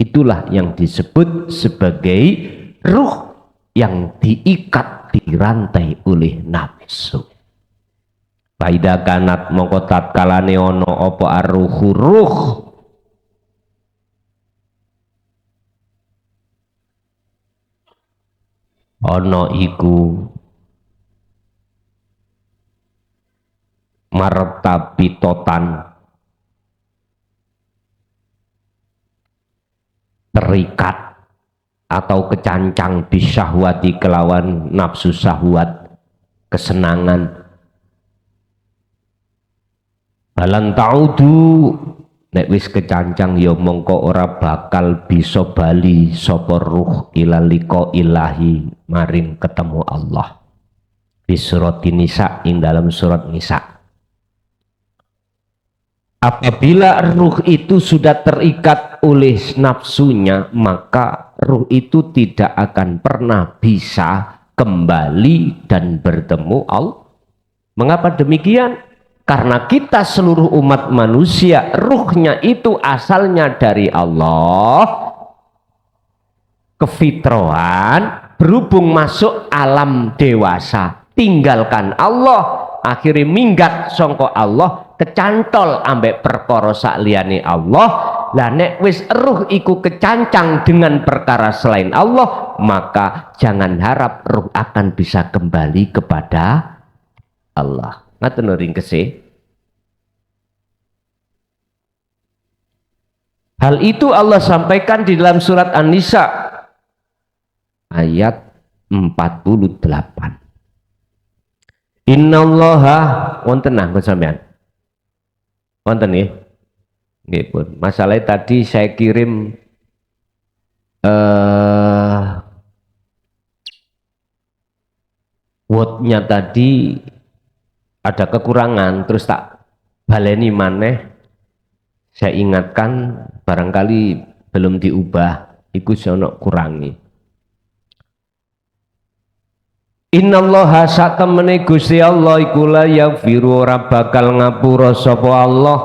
Itulah yang disebut sebagai ruh yang diikat, dirantai oleh nafsu. Faida kanat mongko tatkalane ana apa arruhu ruh ana iku martabitotan terikat atau kecancang bisyahwati kelawan nafsu syahwat, kesenangan. Balan taudu nek wis kecancang ya mongko ora bakal bisa bali sapa ruh ilaliko ilahi maring ketemu Allah. Di surat Nisa, ing dalam surat Nisa. Apabila ruh itu sudah terikat oleh nafsunya, maka ruh itu tidak akan pernah bisa kembali dan bertemu Allah. Mengapa demikian? Karena kita seluruh umat manusia, ruhnya itu asalnya dari Allah. Kefitrahan berhubung masuk alam dewasa, tinggalkan Allah, akhirnya minggat songko Allah, kecantol ambek perkara sakliyane Allah. Lah nek wis ruh iku kecancang dengan perkara selain Allah, maka jangan harap ruh akan bisa kembali kepada Allah. Ngaten nuring kesih. Hal itu Allah sampaikan di dalam surat An-Nisa ayat 48. Innallaha wonten nah sampean. Wonten nggih. Nggih pun. Masalahnya tadi saya kirim wordnya tadi ada kekurangan, terus tak baleni maneh. Saya ingatkan barangkali belum diubah, iku sono kurangi. Innallaha satemene Gusti Allah iku la yaghfiru ora bakal ngapura sapa Allah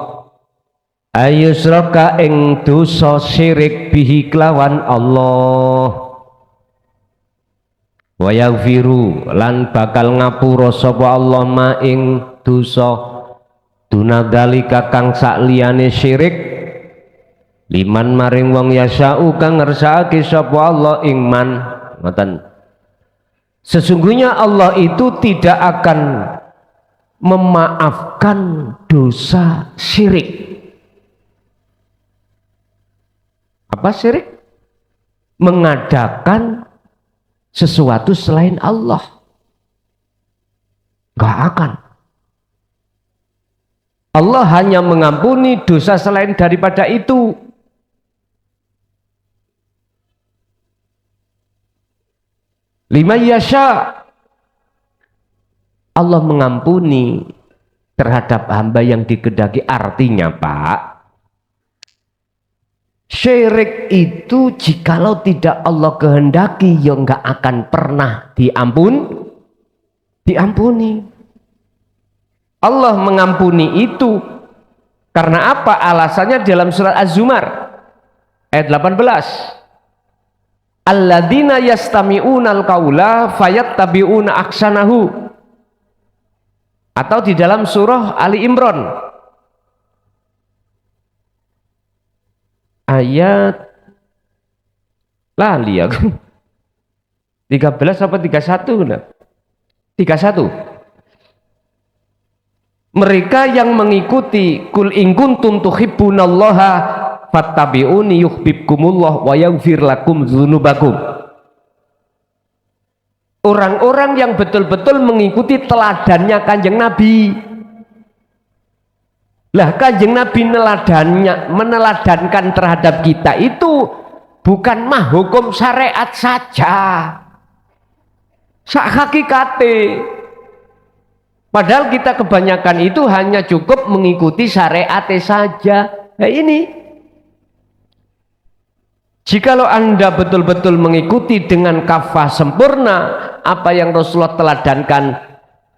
ayusraka ing dosa syirik bihi kelawan Allah. Wa yaghfiru lan bakal ngapura sapa Allah ma ing dosa dunadalika kang sakliyane syirik liman maring wong yasau kang ngersakake sapa Allah ing man. Ngoten. Sesungguhnya Allah itu tidak akan memaafkan dosa syirik. Apa syirik? Mengadakan sesuatu selain Allah. Gak akan. Allah hanya mengampuni dosa selain daripada itu. Lima yasha, Allah mengampuni terhadap hamba yang dikehendaki. Artinya Pak, syirik itu jikalau tidak Allah kehendaki ya nggak akan pernah diampuni. Allah mengampuni itu karena apa? Alasannya dalam surat Az-Zumar ayat 18. Alladzina yastami'unal qaula fayattabi'una ahsanahu. Atau di dalam surah Ali Imran ayat lali aku 13 apa 31 nah? 31. Mereka yang mengikuti kul in kuntum tuhibbunallaha fattabi'uni yuhibbukumullah wa yaghfir lakum dzunubakum. Orang-orang yang betul-betul mengikuti teladannya Kanjeng Nabi. Lah Kanjeng Nabi meneladankan terhadap kita itu bukan mah hukum syariat saja. Sak hakikate. Padahal kita kebanyakan itu hanya cukup mengikuti syariat saja. Nah ini jikalau Anda betul-betul mengikuti dengan kafah sempurna apa yang Rasulullah teladankan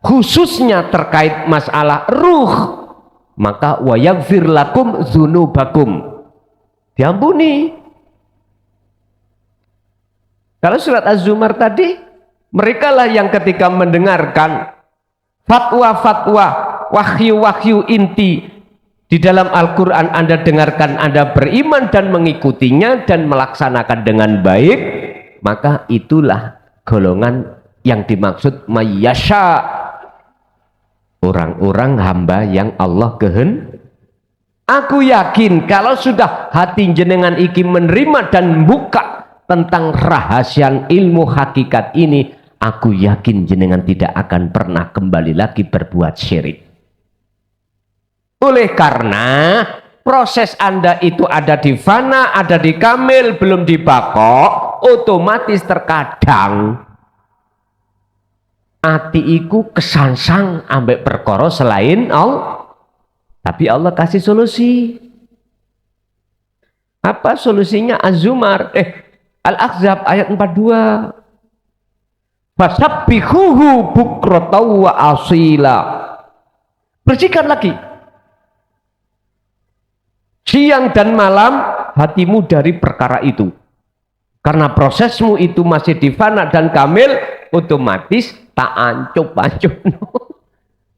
khususnya terkait masalah ruh, maka wa yaghfir lakum dzunubakum, diampuni. Kalau surat Az-Zumar tadi, mereka lah yang ketika mendengarkan fatwa-fatwa, wahyu-wahyu inti di dalam Al-Quran Anda dengarkan, Anda beriman dan mengikutinya dan melaksanakan dengan baik, maka itulah golongan yang dimaksud mayyasha, orang-orang hamba yang Allah kehendaki. Aku yakin kalau sudah hati jenengan iki menerima dan buka tentang rahasia ilmu hakikat ini, aku yakin jenengan tidak akan pernah kembali lagi berbuat syirik. Oleh karena proses Anda itu ada di fana, ada di kamil, belum di bako, otomatis terkadang ati iku kesansang ambek perkara selain Allah. Tapi Allah kasih solusi. Apa solusinya? Az-Zumar, Al-Ahzab ayat 42. Fasabbihuhu bukratan wa asila. Bersihkan lagi siang dan malam hatimu dari perkara itu. Karena prosesmu itu masih di fana dan kamil, otomatis tak ancup-ancup no.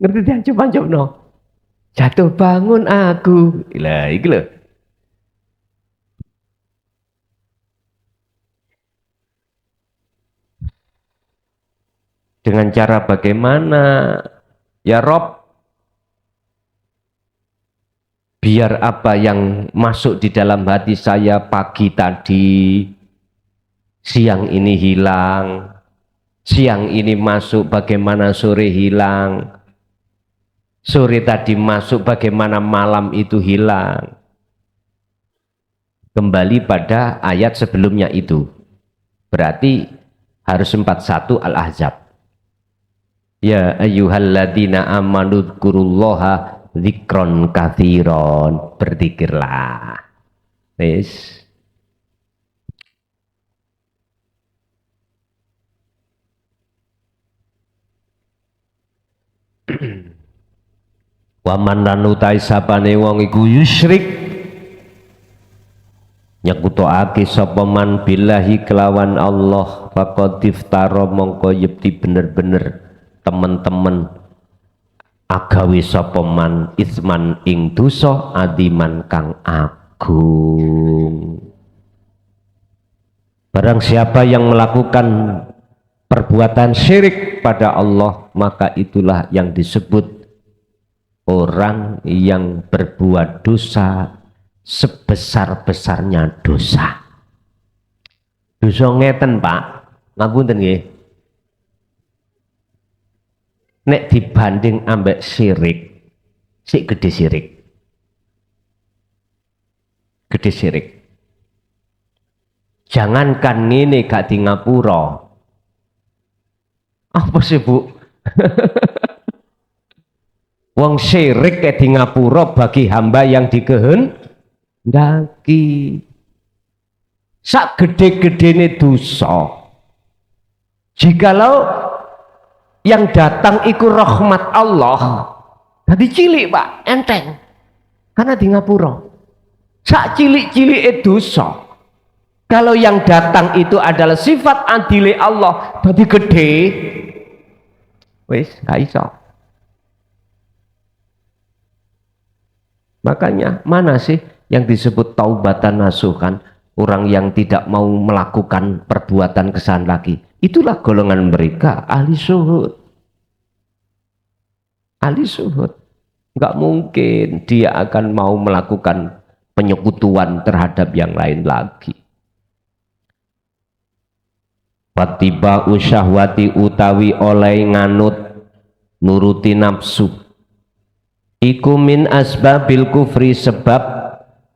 Ngerti diancup-ancup no? Jatuh bangun aku. Lah iki lho. Dengan cara bagaimana? Ya Rob, biar apa yang masuk di dalam hati saya pagi tadi, siang ini hilang, siang ini masuk bagaimana sore hilang, sore tadi masuk bagaimana malam itu hilang. Kembali pada ayat sebelumnya itu. Berarti harus 41 Al-Ahzab. Ya ayyuhalladzina amanu dzkurullaha dzikron katsiron. Berzikirlah. Wis. Wa man lanutai sapane wong iku yusyrik nyekutake sapa man billahi kelawan Allah faqad iftara mongko yekti bener-bener teman-teman agawe sapa man isman ing dosa adiman kang agung. Barang siapa yang melakukan perbuatan syirik pada Allah, maka itulah yang disebut orang yang berbuat dosa sebesar-besarnya dosa. Dosa ngeten Pak, ngapunten nggih. Nek dibanding ambek syirik, sik gede syirik. Gede syirik. Jangankan ini gak di ngapura. Apa sih Bu? Wong syirik ke di ngapura bagi hamba yang dikehendaki. Sak gede-gedene dosa. Jikalau yang datang iku rahmat Allah, tadi cilik Pak, enteng. Karena di ngapura. Sak cilik-cilik dosa. Kalau yang datang itu adalah sifat adile Allah, tadi gede. Wis, gak iso. Makanya mana sih yang disebut taubatan nasuhan? Orang yang tidak mau melakukan perbuatan kesalahan lagi. Itulah golongan mereka ahli syuhud. Ahli syuhud. Nggak mungkin dia akan mau melakukan penyekutuan terhadap yang lain lagi. Watiba usyahwati utawi oleh nganut nuruti nafsu. Iku min asbabil kufri sebab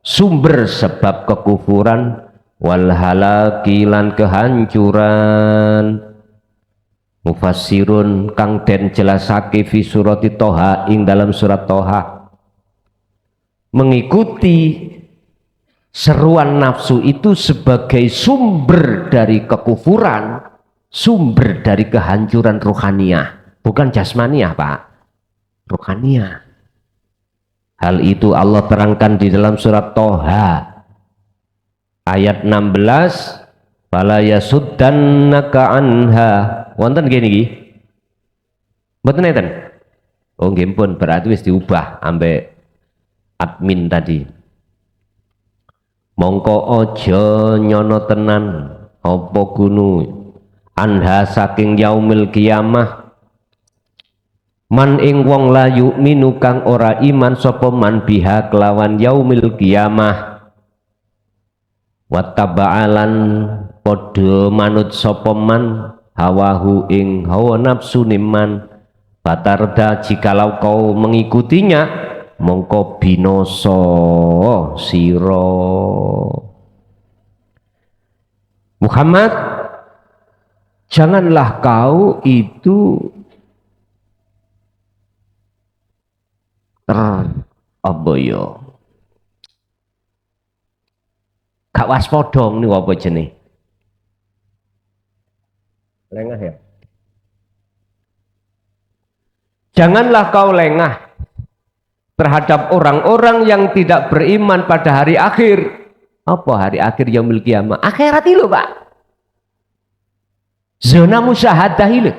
sumber sebab kekufuran wal halaki lan kehancuran. Mufassirun kang den jelasake fi surati Toha ing dalam surat Toha, mengikuti seruan nafsu itu sebagai sumber dari kekufuran, sumber dari kehancuran rohaniah, bukan jasmaniah Pak, rohaniah. Hal itu Allah terangkan di dalam surat Toha ayat 16, fala yasuddannaka anha. Wonten gini iki. Mboten enten. Oh nggih pun, berarti wis diubah ambek admin tadi. Mongko aja nyono tenan apa gunu anha saking yaumil kiamah man ing wong la yu'minu kang ora iman sapa man biha kelawan yaumil kiamah wattaba'alan padha manut sapa man hawahu ing hawa nafsu niman batarda jikalau kau mengikutinya mongko binoso siro. Muhammad, janganlah kau itu apa ya? Gak waspada niku apa jenenge? Lengah ya. Janganlah kau lengah terhadap orang-orang yang tidak beriman pada hari akhir. Apa hari akhir yaumil kiamah? Akhirat itu, Pak. Zona musyahadah itu.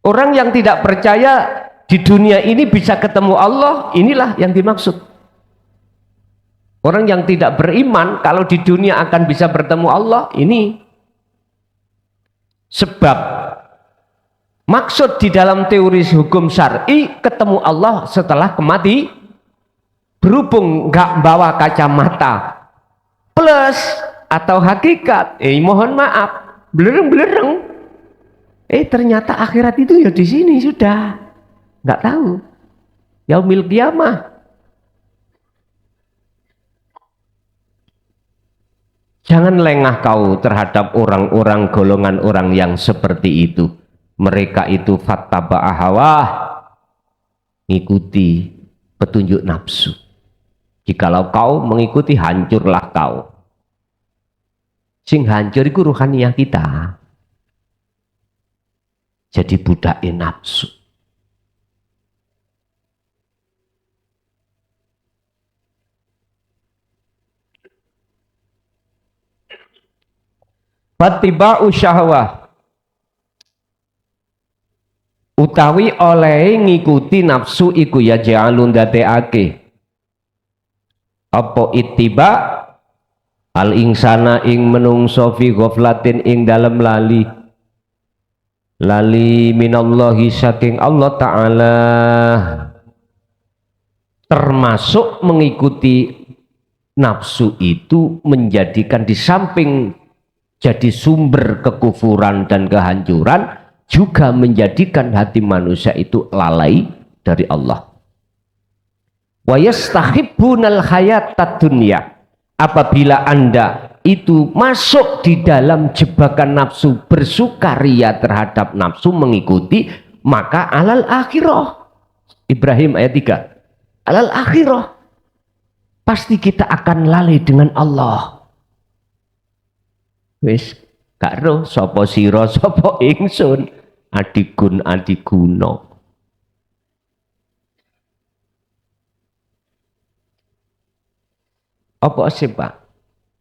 Orang yang tidak percaya di dunia ini bisa ketemu Allah, inilah yang dimaksud. Orang yang tidak beriman kalau di dunia akan bisa bertemu Allah, ini sebab maksud di dalam teori hukum syar'i ketemu Allah setelah kemati. Berhubung nggak bawa kacamata plus atau hakikat, mohon maaf, belereng-belereng. Ternyata akhirat itu ya di sini sudah. Nggak tahu. Yaumil kiamah. Jangan lengah kau terhadap orang-orang golongan orang yang seperti itu. Mereka itu fattaba'a hawah, ngikuti petunjuk nafsu. Jikalau kau mengikuti, hancurlah kau. Sing hancur itu ruhaniyah kita. Jadi budak nafsu. Fattiba'u syahwah, utawi oleh ngikuti nafsu iku ya ja'alun dateake apa ittiba al insana ing menungso fi ghaflatin ing dalem lali minallahi saking Allah Ta'ala, termasuk mengikuti nafsu itu menjadikan di samping jadi sumber kekufuran dan kehancuran, juga menjadikan hati manusia itu lalai dari Allah. Wa yastahibbunal hayatad dunya, apabila Anda itu masuk di dalam jebakan nafsu, bersukaria terhadap nafsu, mengikuti, maka alal akhirah. Ibrahim ayat 3. Alal akhirah, pasti kita akan lalai dengan Allah. Wis gak roh sapa sira sapa ingsun, adigun adiguna. Apa sih, Pak?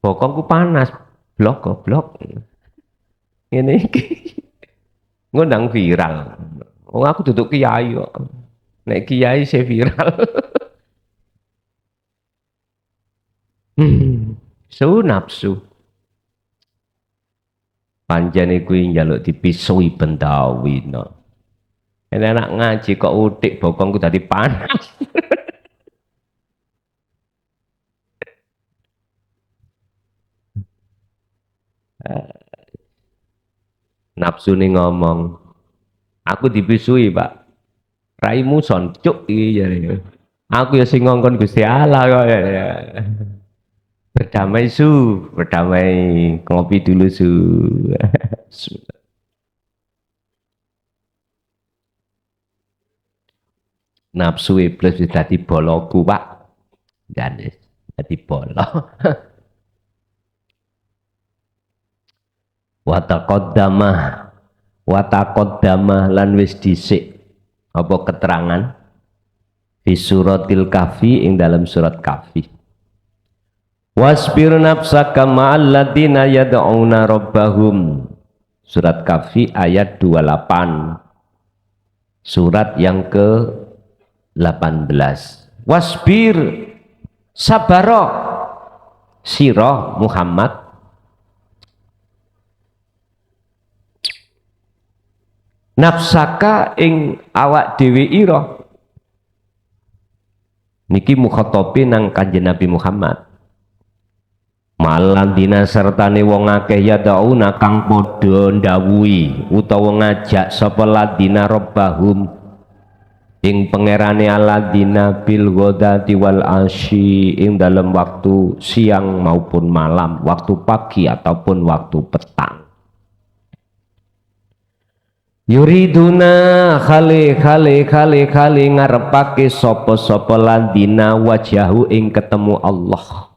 Bokongku panas, blok goblok. Ngene iki. Ngundang viral. Wong aku duduk kiai kok. Nek kiai saya viral. Nafsu. Panjane kuwi njaluk dipisui Bentawi no. Enak ngaji kok utik bokongku dadi panas. Nafsu nih ngomong, aku dipisui Pak, raimu soncuk iki jare. Aku ya sing ngongkon Gusti Allah kok ya. Berdamai berdamai, ngopi dulu Nafsu iblis dadi boloku Pak, jadi dadi bolo. Wataqaddamah lan wis dhisik apa keterangan di suratil kahfi ing dalam surat kahfi. Wasbir nafsaka ma'al ladina yad'una rabbahum, surat kahfi ayat 28, surat yang ke-18. Wasbir, sabaro sira Muhammad, nafsaka ing awak dhewe ira. Niki mukhatabe nang Kanjeng Nabi Muhammad. Maladina sertane wong akeh yadauna kang padha ndawuhi utawa ngajak sapa ladina rabbahum ing pangerane aladina bil ghadati wal asyi, ing dalam waktu siang maupun malam, waktu pagi ataupun waktu petang. yuriduna khali ngarepake sapa ladina wajahu ing ketemu Allah.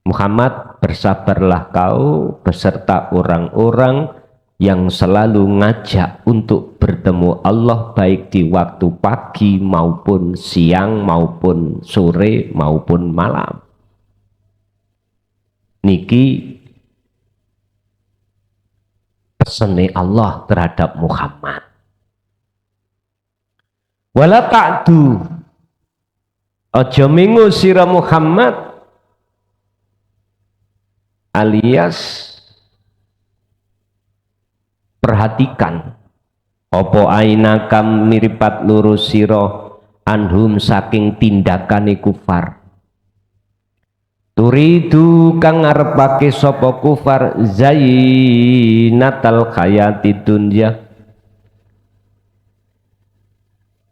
Muhammad, bersabarlah kau beserta orang-orang yang selalu ngajak untuk bertemu Allah, baik di waktu pagi maupun siang maupun sore maupun malam. Niki pesene Allah terhadap Muhammad. Wala ta'du, aja mingu sira Muhammad, alias perhatikan opo ainakam miripat lurus sira anhum saking tindakane kufar. Turidu kang ngarepake sapa kufar zainatal hayati dunya,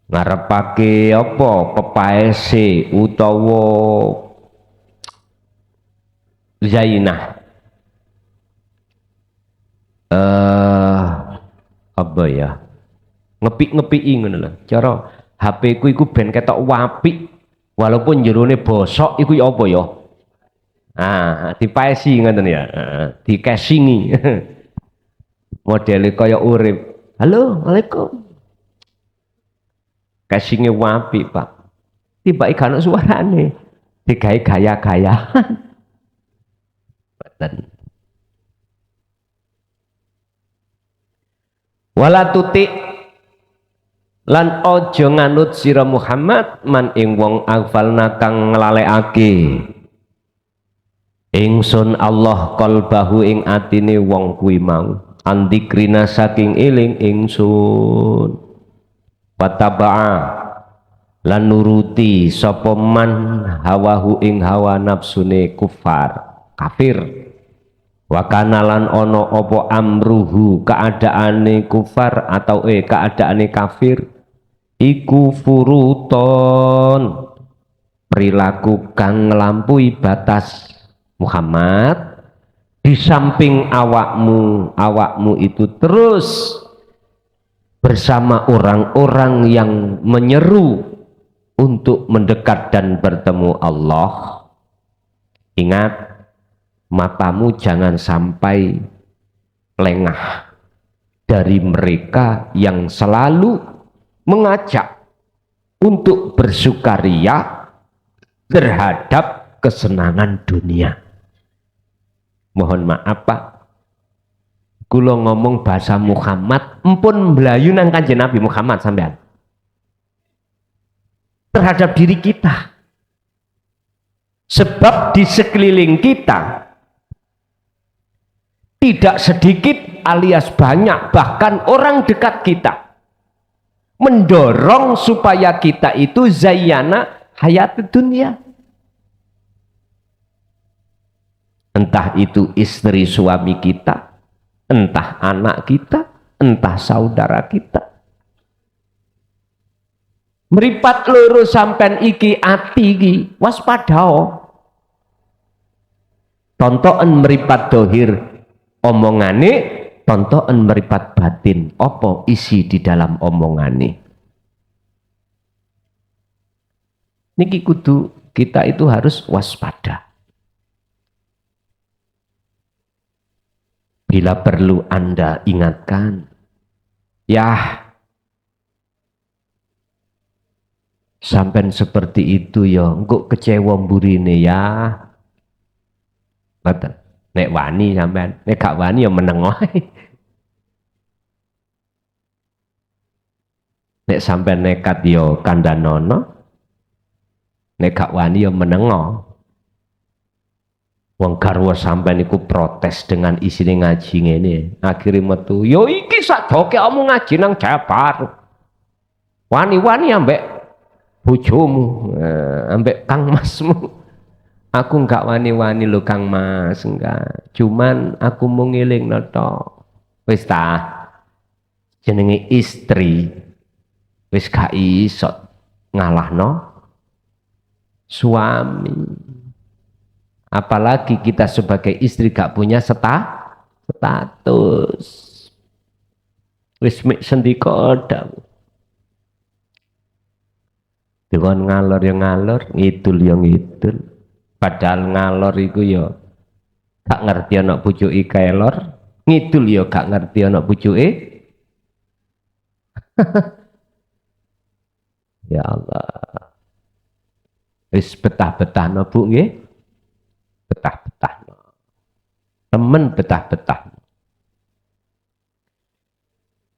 ngarepake apa pepaese utawa zainah apa ya, ngepik-ngepiki ngono lho. Cara HP ku iku ben ketok apik walaupun jerone bosok iku ya apa ya? Dipaesi ngoten ya. Di casingi. Modele kaya urip. Halo, Waalaikum. Casinge apik, Pak. Tiba iki ana suarane. Digawe gaya-gaya. Boten. Wala tutik lan aja nganut sira Muhammad man ing wong aghfalna kang nglalekake ingsun Allah qalbahu ing atine wong kuwi mau andikrina saking eling ingsun wataba'a lan nuruti sapa man hawahu ing hawa nafsune kufar kafir. Wakana lan ono opo amruhu keadaane kufar atau keadaane kafir iku furuton perilaku kang nglampaui batas Muhammad. Di samping awakmu itu terus bersama orang-orang yang menyeru untuk mendekat dan bertemu Allah. Ingat, matamu jangan sampai lengah dari mereka yang selalu mengajak untuk bersukaria terhadap kesenangan dunia. Mohon maaf Pak, kula ngomong bahasa Muhammad empun melayu nang Kanjeng Nabi Muhammad sampean terhadap diri kita, sebab di sekeliling kita tidak sedikit alias banyak bahkan orang dekat kita mendorong supaya kita itu zayyana hayat dunia, entah itu istri suami kita, entah anak kita, entah saudara kita. Meripat loro sampean iki ati iki waspadao. Tontoan meripat dohir omongane, tontoan meripat batin apa isi di dalam omongane. Niki kudu kita itu harus waspada. Bila perlu Anda ingatkan, ya sampai seperti itu ya, engkau kecewa burine ya. Betul. Nek wani sampean, nek gak wani ya meneng wae. Nek sampean nekat ya kandhanono, nek gak wani ya menengo. Wong garwa sampean iku protes dengan isine ngaji ngene, akhire metu, yo iki sadoke kamu ngaji nang Jabar. Wani-wani ambek bojomu, ambek Kang Masmu. Aku enggak wani-wani lo Kang Mas, enggak. Cuman aku mau ngelingno tok. Wis ta. Jenenge istri wis gak iso ngalahno suami. Apalagi kita sebagai istri gak punya status. Wis mek sendika dawuh. Dikon ngalor ya ngalor, ngidul ya ngidul. Padahal ngalor iku ya gak ngerti ana pucuke kelor, ngidul ya gak ngerti ana pucuke. Ya Allah. Wis betah-betahno Bu nggih. Betah-betahno. Temen betah-betahno.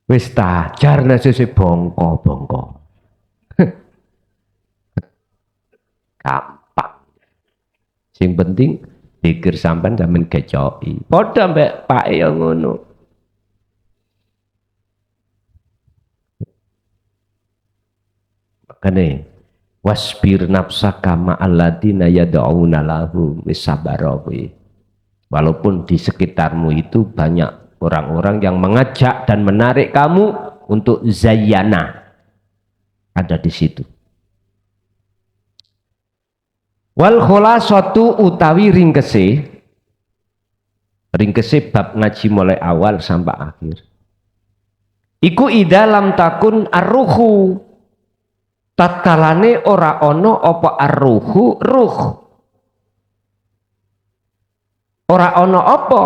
Wis tajar sese bongko-bongko. Gampang. Sing penting pikir sampean kecoki. Padha mbek Pak ya ngono. Makane wasbir nafsaka ma'alladina yad'una lahu misabarawi. Walaupun di sekitarmu itu banyak orang-orang yang mengajak dan menarik kamu untuk zayyana. Ada di situ. Wal khulasatu utawi ringkese bab ngaji mulai awal sampai akhir. Iku idalam takun arruhu tatkalane ora ono apa arruhu ruh. Ora ono apa?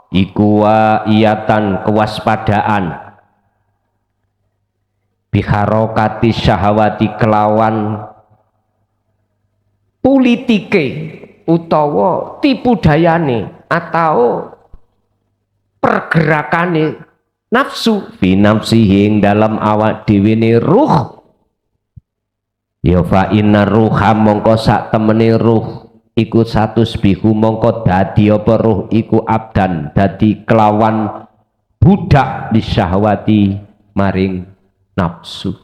Iku wa iyatan kewaspadaan biharokati syahwati kelawan politike utawa tipu dayane atau pergerakane nafsu fi nafsihi ing dalam awak dhewe ne ruh ya fa inna ruha mongko sak temene ruh iku satus bihu mongko dadi apa ruh iku abdan dadi kelawan budak disyahwati maring nafsu.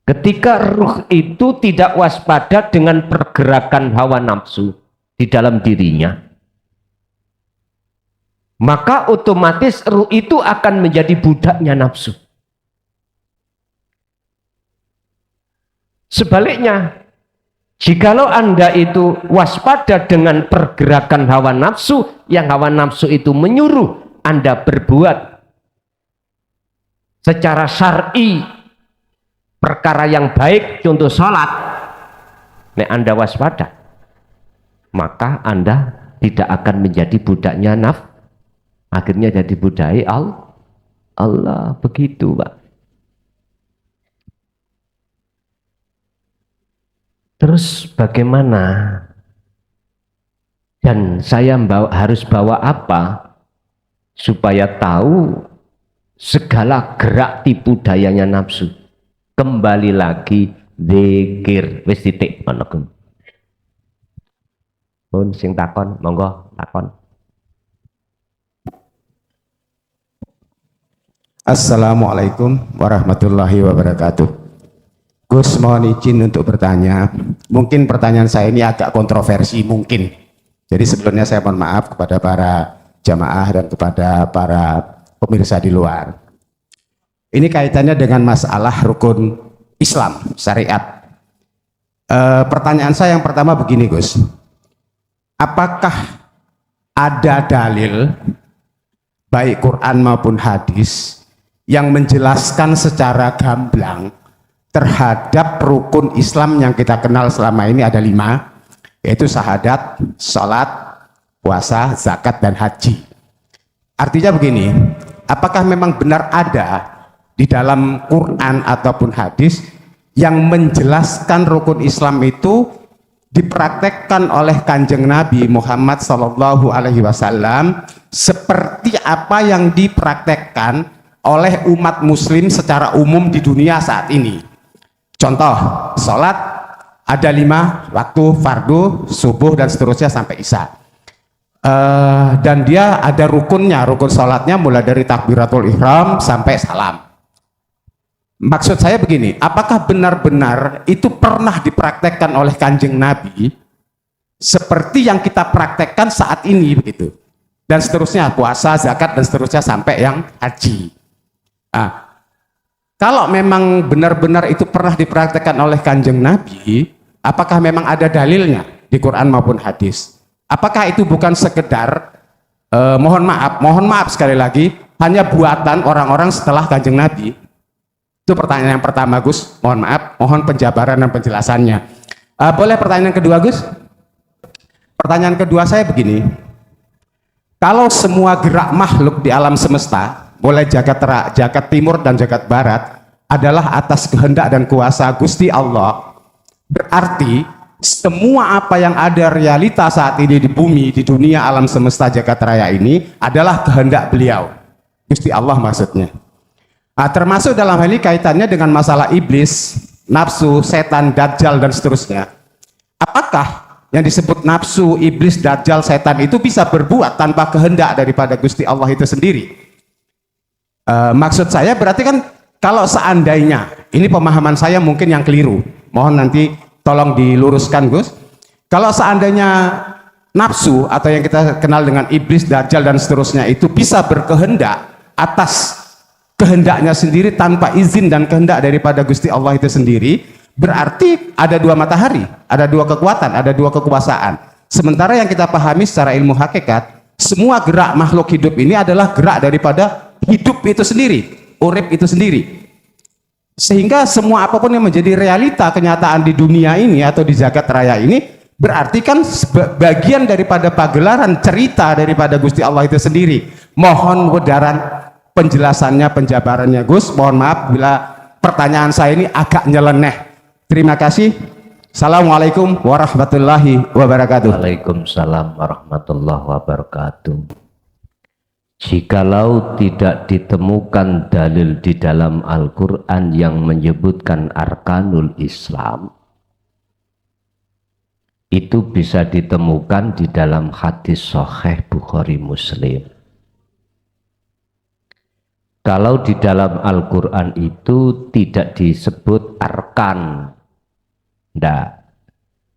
Ketika ruh itu tidak waspada dengan pergerakan hawa nafsu di dalam dirinya, maka otomatis ruh itu akan menjadi budaknya nafsu. Sebaliknya, jikalau Anda itu waspada dengan pergerakan hawa nafsu, yang hawa nafsu itu menyuruh Anda berbuat secara syar'i perkara yang baik, contoh sholat, nek Anda waspada, maka Anda tidak akan menjadi budaknya akhirnya jadi budai Allah. Begitu Pak. Terus bagaimana dan saya harus bawa apa supaya tahu segala gerak tipu dayanya nafsu? Kembali lagi zikir. Wis titik ngono. Pun sing takon monggo takon. Assalamualaikum warahmatullahi wabarakatuh. Gus, mohon izin untuk bertanya. Mungkin pertanyaan saya ini agak kontroversi mungkin. Jadi sebelumnya saya mohon maaf kepada para jamaah dan kepada para pemirsa di luar. Ini kaitannya dengan masalah rukun Islam, syariat. Pertanyaan saya yang pertama begini Gus. Apakah ada dalil, baik Quran maupun hadis, yang menjelaskan secara gamblang terhadap rukun Islam yang kita kenal selama ini ada 5, yaitu syahadat, sholat, puasa, zakat, dan haji. Artinya begini, apakah memang benar ada di dalam Quran ataupun hadis yang menjelaskan rukun Islam itu dipraktekkan oleh Kanjeng Nabi Muhammad SAW seperti apa yang dipraktekkan oleh umat muslim secara umum di dunia saat ini? Contoh, sholat ada 5 waktu, fardu, subuh, dan seterusnya sampai isya. Dan dia ada rukunnya, rukun sholatnya mulai dari takbiratul ihram sampai salam. Maksud saya begini, apakah benar-benar itu pernah dipraktekkan oleh Kanjeng Nabi seperti yang kita praktekkan saat ini begitu? Dan seterusnya, puasa, zakat, dan seterusnya sampai yang haji. Nah, kalau memang benar-benar itu pernah dipraktekkan oleh Kanjeng Nabi, apakah memang ada dalilnya di Quran maupun hadis? Apakah itu bukan sekedar mohon maaf sekali lagi, hanya buatan orang-orang setelah Kanjeng Nabi. Itu pertanyaan yang pertama, Gus. Mohon maaf, mohon penjabaran dan penjelasannya. Boleh pertanyaan kedua, Gus? Pertanyaan kedua saya begini. Kalau semua gerak makhluk di alam semesta, mulai jagat timur dan jagat barat, adalah atas kehendak dan kuasa Gusti Allah, berarti semua apa yang ada realita saat ini di bumi, di dunia alam semesta jagat raya ini adalah kehendak beliau, Gusti Allah maksudnya. Nah, termasuk dalam hal ini kaitannya dengan masalah iblis, nafsu, setan, dajjal dan seterusnya. Apakah yang disebut nafsu, iblis, dajjal, setan itu bisa berbuat tanpa kehendak daripada Gusti Allah itu sendiri? Maksud saya berarti kan kalau seandainya, ini pemahaman saya mungkin yang keliru, mohon nanti tolong diluruskan, Gus. Kalau seandainya nafsu atau yang kita kenal dengan iblis, dajjal dan seterusnya itu bisa berkehendak atas kehendaknya sendiri tanpa izin dan kehendak daripada Gusti Allah itu sendiri, berarti ada dua matahari, ada dua kekuatan, ada dua kekuasaan. Sementara yang kita pahami secara ilmu hakikat, semua gerak makhluk hidup ini adalah gerak daripada hidup itu sendiri, urip itu sendiri. Sehingga semua apapun yang menjadi realita kenyataan di dunia ini atau di jagat raya ini, berarti kan bagian daripada pagelaran cerita daripada Gusti Allah itu sendiri. Mohon wedaran penjelasannya, penjabarannya, Gus. Mohon maaf bila pertanyaan saya ini agak nyeleneh. Terima kasih. Assalamualaikum warahmatullahi wabarakatuh. Waalaikumsalam warahmatullahi wabarakatuh. Jikalau tidak ditemukan dalil di dalam Al-Quran yang menyebutkan arkanul Islam, itu bisa ditemukan di dalam hadis sahih Bukhari Muslim. Kalau di dalam Al-Quran itu tidak disebut arkan, ndak,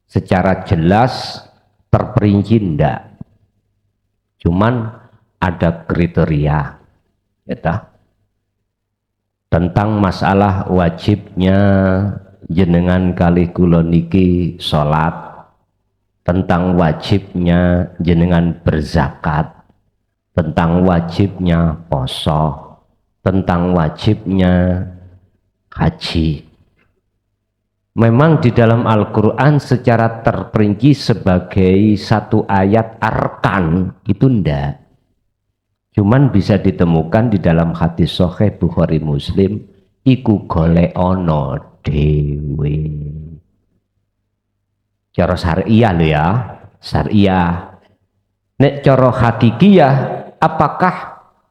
secara jelas terperinci ndak, cuman ada kriteria ya, tentang masalah wajibnya jenengan kali kula niki salat, tentang wajibnya jenengan berzakat, tentang wajibnya poso, tentang wajibnya haji. Memang di dalam Al-Quran secara terperinci sebagai satu ayat arkan itu ndak, cuman bisa ditemukan di dalam hadis sahih Bukhari Muslim, iku golek ono dewe. Cara syariah lo ya, syariah. Nek cara hakikiyah, apakah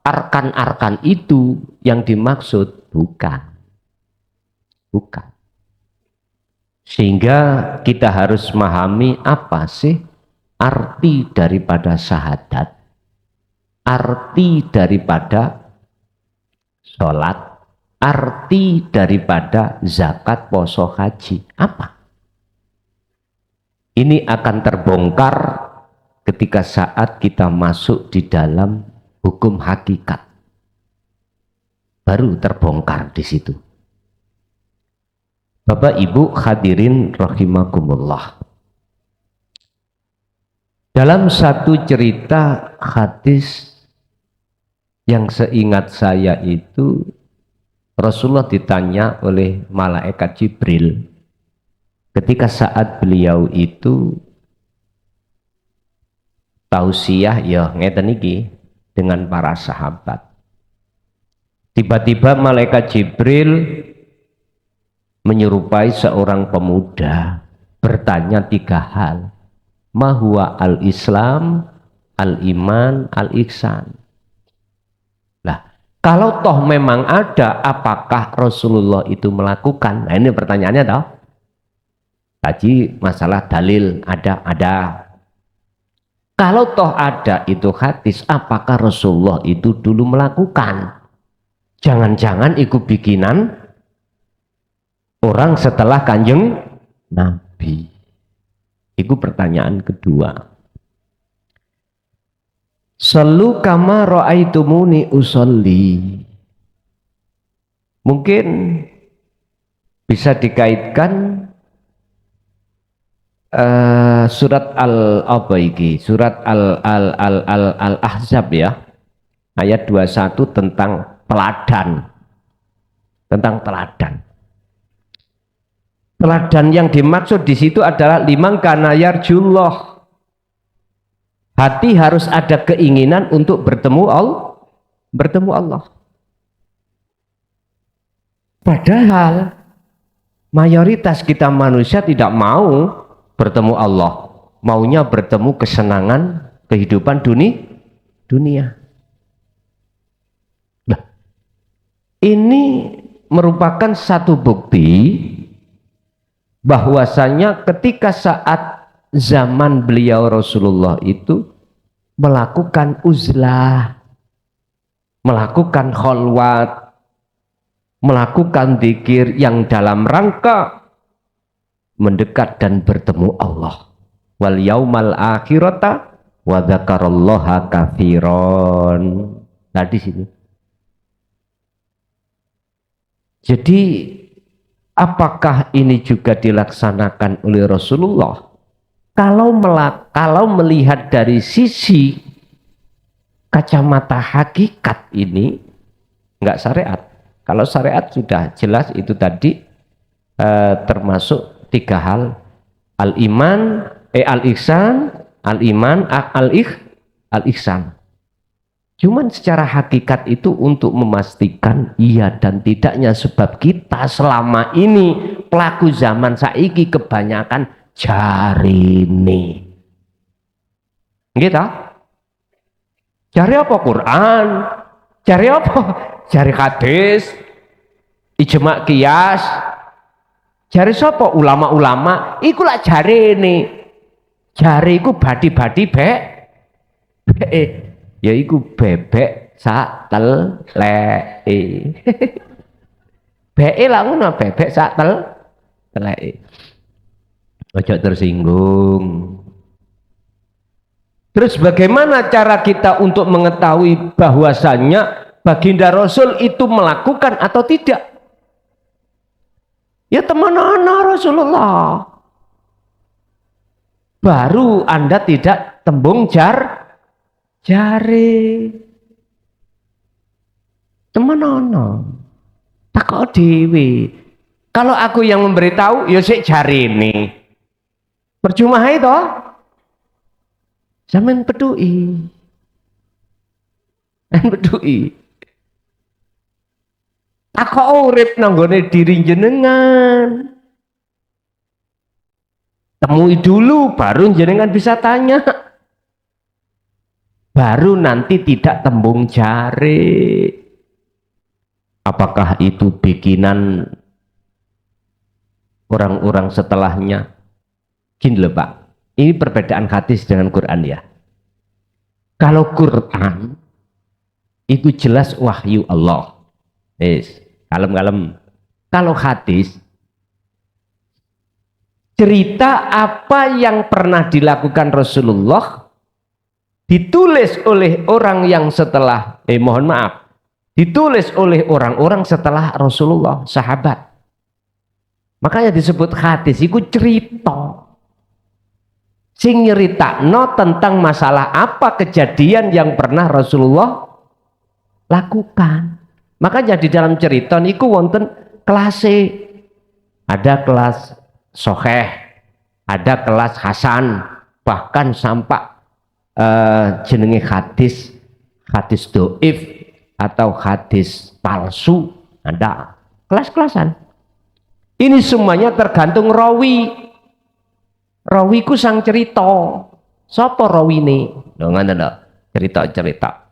arkan-arkan itu yang dimaksud? Bukan. Bukan. Sehingga kita harus memahami apa sih arti daripada syahadat, arti daripada sholat, arti daripada zakat, poso, haji. Apa? Ini akan terbongkar ketika saat kita masuk di dalam hukum hakikat. Baru terbongkar di situ. Bapak Ibu hadirin rahimakumullah. Dalam satu cerita hadis yang seingat saya itu, Rasulullah ditanya oleh malaikat Jibril ketika saat beliau itu tausiah ya ngeten iki dengan para sahabat. Tiba-tiba malaikat Jibril menyerupai seorang pemuda bertanya tiga hal. Ma huwa al-Islam, al-Iman, al-Ihsan. Lah, kalau toh memang ada, apakah Rasulullah itu melakukan? Nah, ini pertanyaannya toh. Tadi masalah dalil ada. Kalau toh ada itu hadis, apakah Rasulullah itu dulu melakukan? Jangan-jangan ikut bikinan orang setelah Kanjeng Nabi. Itu pertanyaan kedua. Sallu kama ra'aitumuni usolli. Mungkin bisa dikaitkan surat al apa iki? Surat al Ahzab ya. Ayat 21 tentang teladan. Tentang teladan. Teladan yang dimaksud di situ adalah liman kana yarjullah. Hati harus ada keinginan untuk bertemu Allah. Padahal mayoritas kita manusia tidak mau bertemu Allah, maunya bertemu kesenangan kehidupan dunia. Nah, ini merupakan satu bukti bahwasanya ketika saat zaman beliau Rasulullah itu melakukan uzlah, melakukan kholwat, melakukan zikir yang dalam rangka mendekat dan bertemu Allah. Wal yaumal akhirata wa dzakarallaha katsiran. Nah di sini. Jadi apakah ini juga dilaksanakan oleh Rasulullah? Kalau melihat dari sisi kacamata hakikat ini enggak syariat. Kalau syariat sudah jelas itu tadi termasuk 3 hal, al-iman, al-ihsan, al-iman, al-ihsan. Cuman secara hakikat itu untuk memastikan iya dan tidaknya, sebab kita selama ini pelaku zaman saiki kebanyakan jarine. Gitu? Cari apa Quran? Cari apa? Cari hadis, ijma qiyas. Jari sapa ulama-ulama iku lak jarene. Jare iku badi-badi ya iku bebek sak teleke. Beke lak ngono, bebek sak teleke. Ojo tersinggung. Terus bagaimana cara kita untuk mengetahui bahwasannya baginda Rasul itu melakukan atau tidak? Ya teman-teman Rasulullah. Baru Anda tidak tembung jari. Teman-teman. Takut dewi. Kalau aku yang memberitahu, ya sik jari ini. Percuma itu. Zaman peduli. Aku urip nanggone diri jenengan. Temui dulu baru jenengan bisa tanya. Baru nanti tidak tembung jari. Apakah itu bikinan orang-orang setelahnya? Gini loh Pak, ini perbedaan hadis dengan Quran ya. Kalau Quran itu jelas wahyu Allah. Kalem-kalem. Kalau hadis, cerita apa yang pernah dilakukan Rasulullah ditulis oleh orang yang setelah, ditulis oleh orang-orang setelah Rasulullah, sahabat. Makanya disebut hadis, itu cerita. Sing nyeritakno tentang masalah apa kejadian yang pernah Rasulullah lakukan. Makanya di dalam cerita niku wonten kelasé. Ada kelas soheh, ada kelas hasan, bahkan sampai jenenge hadis doif atau hadis palsu, ada kelas-kelasan. Ini semuanya tergantung rawi. Rawiku sang cerita. Sapa rawine? Lho ngono lho, cerita-cerita.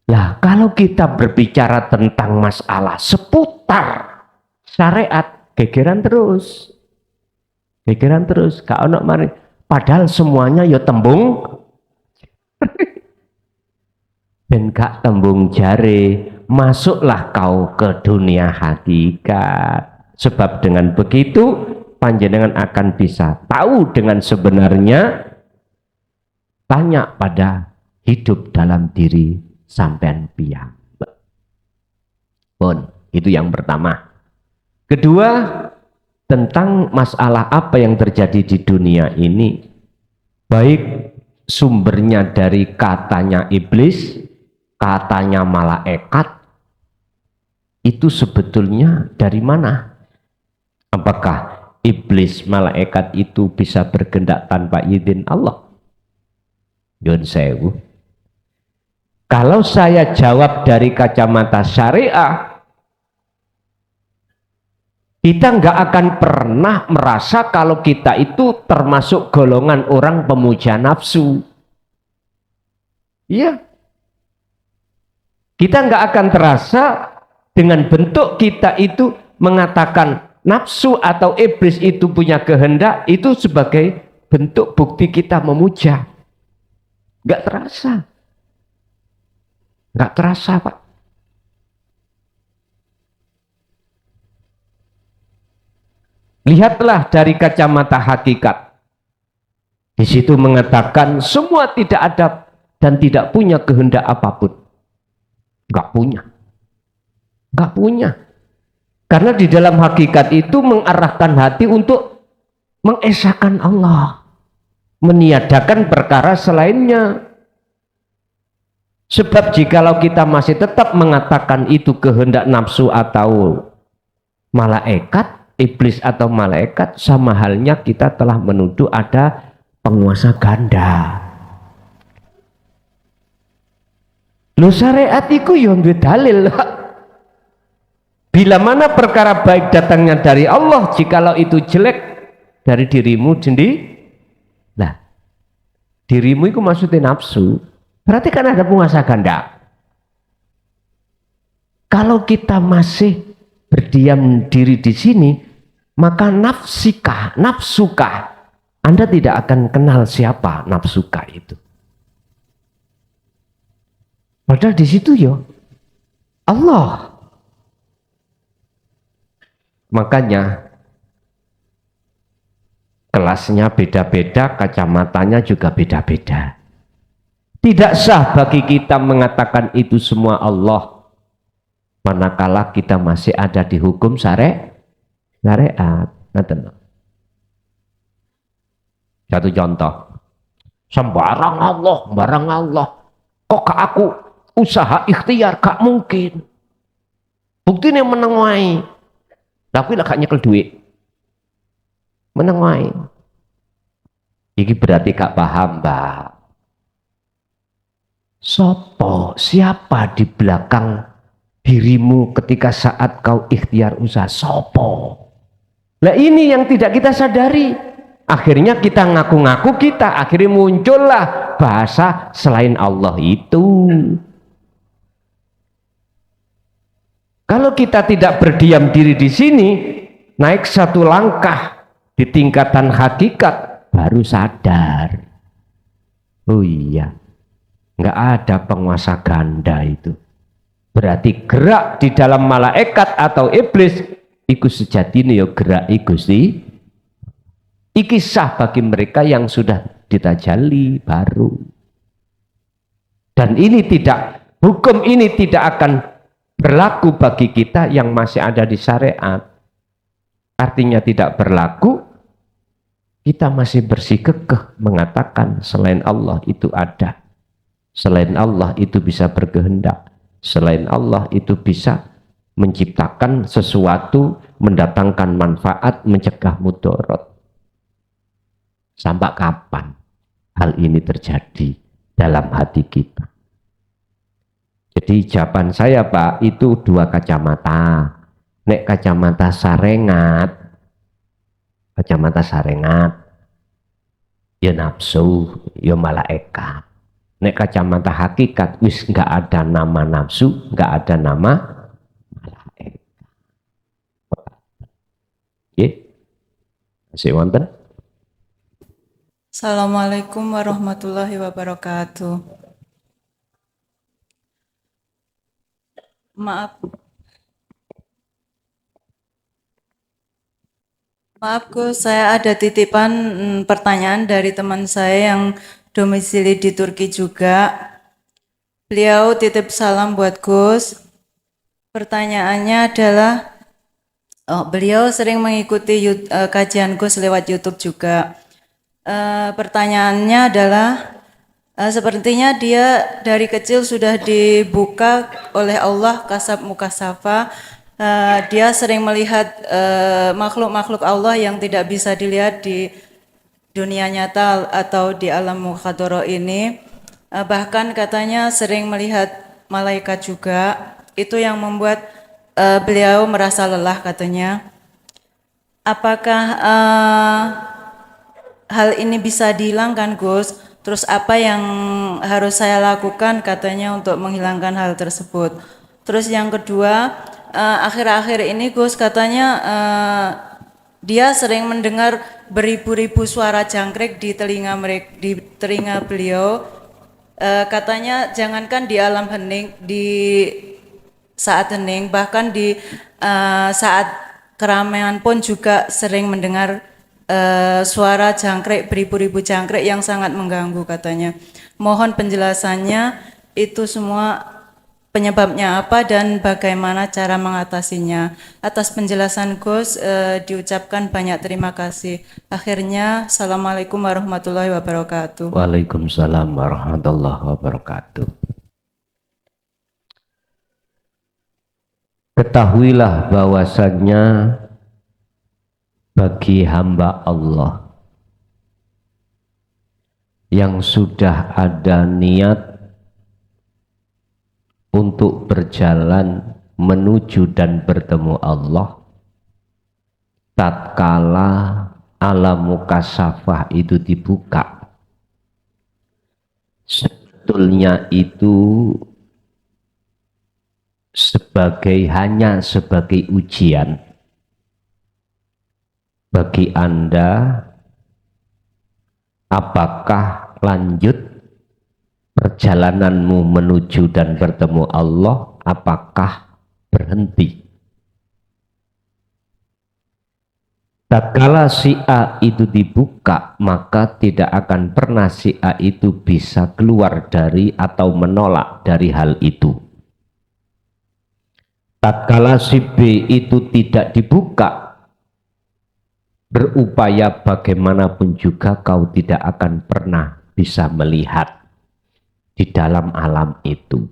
Lah kalau kita berbicara tentang masalah seputar syariat, gegeran terus, gak ono mari. Padahal semuanya ya tembung, ben gak tembung jare, masuklah kau ke dunia hakikat. Sebab dengan begitu panjenengan akan bisa tahu dengan sebenarnya, tanya pada hidup dalam diri sampean piyambak. Pun, itu yang pertama. Kedua, tentang masalah apa yang terjadi di dunia ini, baik sumbernya dari katanya iblis, katanya malaikat, itu sebetulnya dari mana? Apakah iblis, malaikat itu bisa berkehendak tanpa izin Allah? Yun sewu. Kalau saya jawab dari kacamata syariah, kita nggak akan pernah merasa kalau kita itu termasuk golongan orang pemuja nafsu. Iya. Kita nggak akan terasa dengan bentuk kita itu mengatakan nafsu atau iblis itu punya kehendak, itu sebagai bentuk bukti kita memuja. Nggak terasa. Nggak terasa, Pak. Lihatlah dari kacamata hakikat. Di situ mengatakan semua tidak ada dan tidak punya kehendak apapun. Nggak punya. Nggak punya. Karena di dalam hakikat itu mengarahkan hati untuk mengesahkan Allah. Meniadakan perkara selainnya. Sebab jikalau kita masih tetap mengatakan itu kehendak nafsu atau malaikat, iblis atau malaikat, sama halnya kita telah menuduh ada penguasa ganda. Lu syariat iku yo duwe dalil. Bila mana perkara baik datangnya dari Allah, jikalau itu jelek dari dirimu sendiri. Nah, dirimu itu maksudnya nafsu. Berarti kan ada penguasa ganda. Kalau kita masih berdiam diri di sini, maka nafsukah, Anda tidak akan kenal siapa nafsukah itu. Padahal di situ ya Allah. Makanya kelasnya beda-beda, kacamatanya juga beda-beda. Tidak sah bagi kita mengatakan itu semua Allah, manakala kita masih ada di hukum syariat. Satu contoh, sembarang Allah, kok gak aku usaha ikhtiar, gak mungkin. Buktinya meneng wae, tapi lah gak nyekel duit, meneng wae. Iki berarti gak paham, Mbak. Siapa di belakang dirimu ketika saat kau ikhtiar usaha? Sopo? Nah ini yang tidak kita sadari. Akhirnya kita ngaku-ngaku kita, akhirnya muncullah bahasa selain Allah itu. Kalau kita tidak berdiam diri di sini, naik satu langkah di tingkatan hakikat, baru sadar. Oh iya. Nggak ada penguasa ganda itu. Berarti gerak di dalam malaikat atau iblis iku sejatine ya gerak Gusti. Iki sah bagi mereka yang sudah ditajalli baru. Dan ini hukum ini tidak akan berlaku bagi kita yang masih ada di syariat. Artinya tidak berlaku, kita masih bersikukuh mengatakan selain Allah itu ada. Selain Allah itu bisa berkehendak. Selain Allah itu bisa menciptakan sesuatu, mendatangkan manfaat, mencegah mudarat. Sampai kapan hal ini terjadi dalam hati kita? Jadi jawaban saya, Pak, itu dua kacamata. Nek kacamata sarengat, ya nafsu, ya malaikat. Nek kacamata hakikat, wis nggak ada nama nafsu, nggak ada nama malaikat. Oke, masih wonten? Assalamualaikum warahmatullahi wabarakatuh. Maaf Gus, saya ada titipan pertanyaan dari teman saya yang domisili di Turki juga. Beliau titip salam buat Gus. Pertanyaannya adalah, Beliau sering mengikuti kajian Gus lewat YouTube juga. Pertanyaannya adalah, sepertinya dia dari kecil sudah dibuka oleh Allah kasab mukasafa. Dia sering melihat makhluk-makhluk Allah yang tidak bisa dilihat di dunia nyata atau di alam mukhadoro ini. Bahkan katanya sering melihat malaikat juga. Itu yang membuat beliau merasa lelah katanya. Apakah hal ini bisa dihilangkan, Gus? Terus apa yang harus saya lakukan katanya untuk menghilangkan hal tersebut? Terus yang kedua, akhir-akhir ini Gus katanya dia sering mendengar beribu-ribu suara jangkrik di telinga beliau. Katanya jangankan di alam hening, di saat hening, bahkan di saat keramaian pun juga sering mendengar suara jangkrik, beribu-ribu jangkrik yang sangat mengganggu katanya. Mohon penjelasannya, itu semua penyebabnya apa dan bagaimana cara mengatasinya. Atas penjelasan Gus diucapkan banyak terima kasih. Akhirnya, Assalamualaikum warahmatullahi wabarakatuh. Waalaikumsalam warahmatullahi wabarakatuh. Ketahuilah bahwasannya bagi hamba Allah yang sudah ada niat untuk berjalan menuju dan bertemu Allah, tatkala alam mukasafah itu dibuka, sebetulnya itu hanya sebagai ujian bagi Anda, apakah lanjut perjalananmu menuju dan bertemu Allah, apakah berhenti. Tatkala si A itu dibuka, maka tidak akan pernah si A itu bisa keluar dari atau menolak dari hal itu. Tatkala si B itu tidak dibuka, berupaya bagaimanapun juga kau tidak akan pernah bisa melihat di dalam alam itu.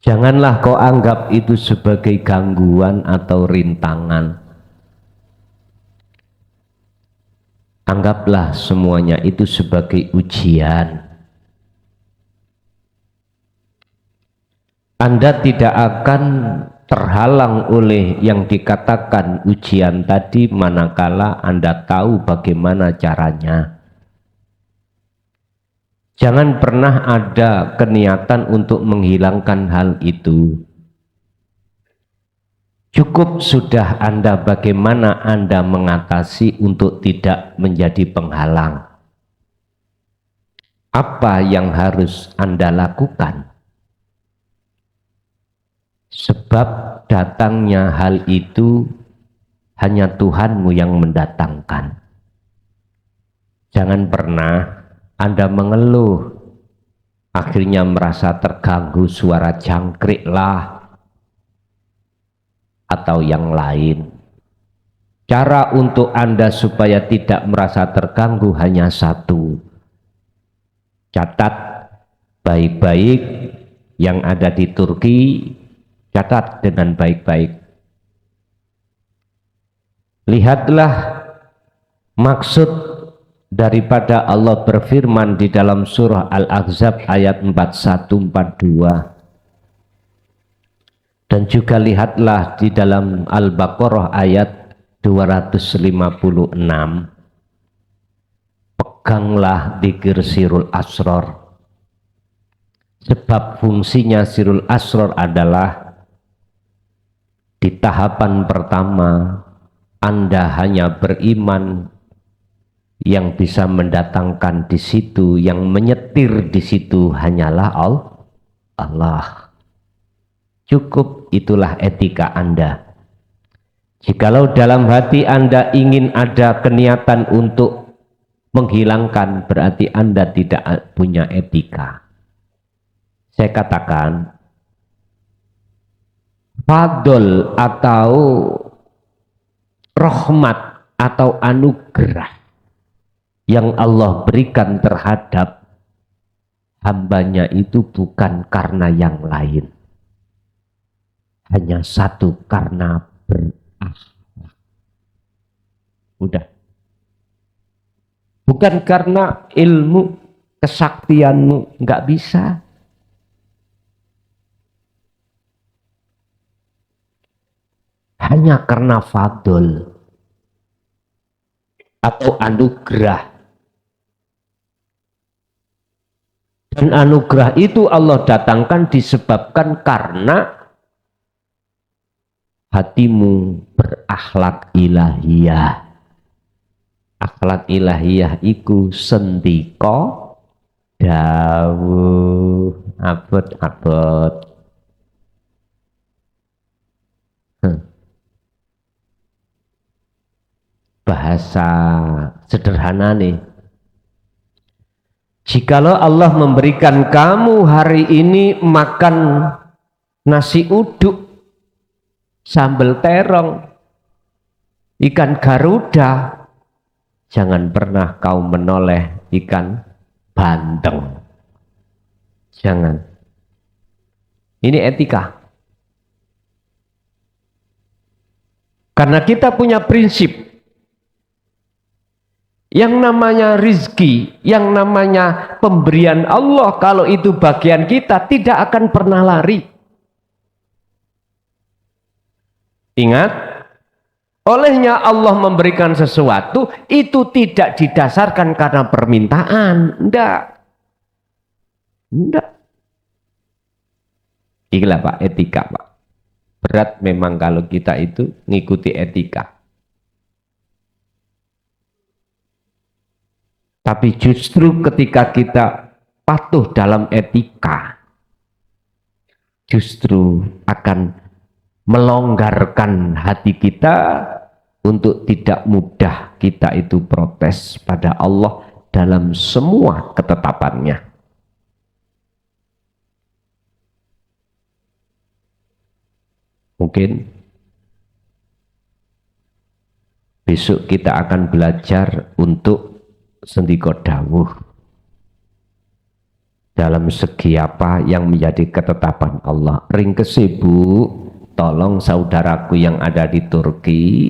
Janganlah kau anggap itu sebagai gangguan atau rintangan. Anggaplah semuanya itu sebagai ujian. Anda tidak akan terhalang oleh yang dikatakan ujian tadi manakala Anda tahu bagaimana caranya. Jangan pernah ada keniatan untuk menghilangkan hal itu. Cukup sudah Anda bagaimana Anda mengatasi untuk tidak menjadi penghalang. Apa yang harus Anda lakukan? Sebab datangnya hal itu hanya Tuhanmu yang mendatangkan. Jangan pernah Anda mengeluh, akhirnya merasa terganggu suara jangkrik lah, atau yang lain. Cara untuk Anda supaya tidak merasa terganggu hanya satu. Catat baik-baik yang ada di Turki, catat dengan baik-baik. Lihatlah maksud daripada Allah berfirman di dalam surah Al-Ahzab ayat 41-42. Dan juga lihatlah di dalam Al-Baqarah ayat 256. Peganglah dzikir sirul asror. Sebab fungsinya sirul asror adalah di tahapan pertama Anda hanya beriman, yang bisa mendatangkan di situ, yang menyetir di situ hanyalah Allah. Cukup, itulah etika Anda. Jikalau dalam hati Anda ingin ada keniatan untuk menghilangkan, berarti Anda tidak punya etika. Saya katakan, fadl atau rahmat atau anugerah yang Allah berikan terhadap hambanya itu bukan karena yang lain, hanya satu, karena berakhlak. Udah, bukan karena ilmu kesaktianmu, nggak bisa. Hanya karena fadl atau anugerah. Dan anugerah itu Allah datangkan disebabkan karena hatimu berakhlak ilahiyah. Akhlak ilahiyah iku sendika dawuh abot-abot. Bahasa sederhana nih, jikalau Allah memberikan kamu hari ini makan nasi uduk, sambal terong, ikan garuda, jangan pernah kau menoleh ikan bandeng. Jangan. Ini etika. Karena kita punya prinsip, yang namanya rizki, yang namanya pemberian Allah, kalau itu bagian kita, tidak akan pernah lari. Ingat, olehnya Allah memberikan sesuatu, itu tidak didasarkan karena permintaan. Enggak. Inilah Pak, etika Pak. Berat memang kalau kita itu ngikuti etika. Tapi justru ketika kita patuh dalam etika, justru akan melonggarkan hati kita untuk tidak mudah kita itu protes pada Allah dalam semua ketetapannya. Mungkin besok kita akan belajar untuk sendika dawuh dalam segi apa yang menjadi ketetapan Allah. Ringkes Bu, tolong saudaraku yang ada di Turki,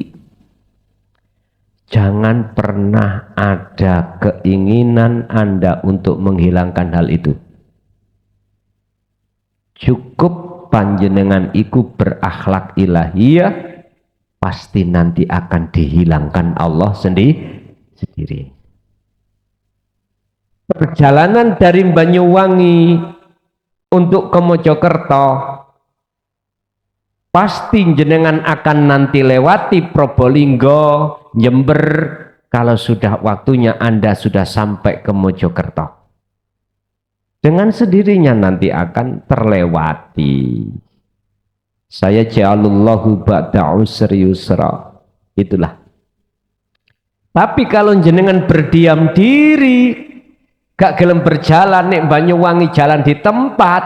jangan pernah ada keinginan Anda untuk menghilangkan hal itu. Cukup panjenengan iku berakhlak ilahiyah, pasti nanti akan dihilangkan Allah sendiri. Perjalanan dari Banyuwangi untuk ke Mojokerto, pasti jenengan akan nanti lewati Probolinggo, Jember, kalau sudah waktunya Anda sudah sampai ke Mojokerto. Dengan sendirinya nanti akan terlewati. Saya ja'alullahu ba'da usri yusra. Itulah. Tapi kalau jenengan berdiam diri, gak gelem berjalan, nek Banyuwangi jalan di tempat,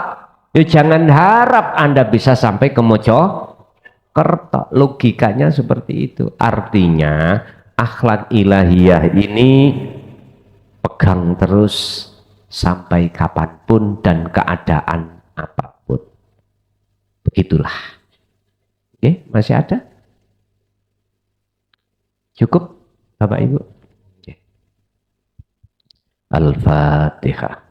ya jangan harap Anda bisa sampai ke Mojokerto. Logikanya seperti itu. Artinya akhlak ilahiyah ini pegang terus sampai kapanpun dan keadaan apapun. Begitulah. Oke, masih ada? Cukup Bapak Ibu? Al-Fatihah.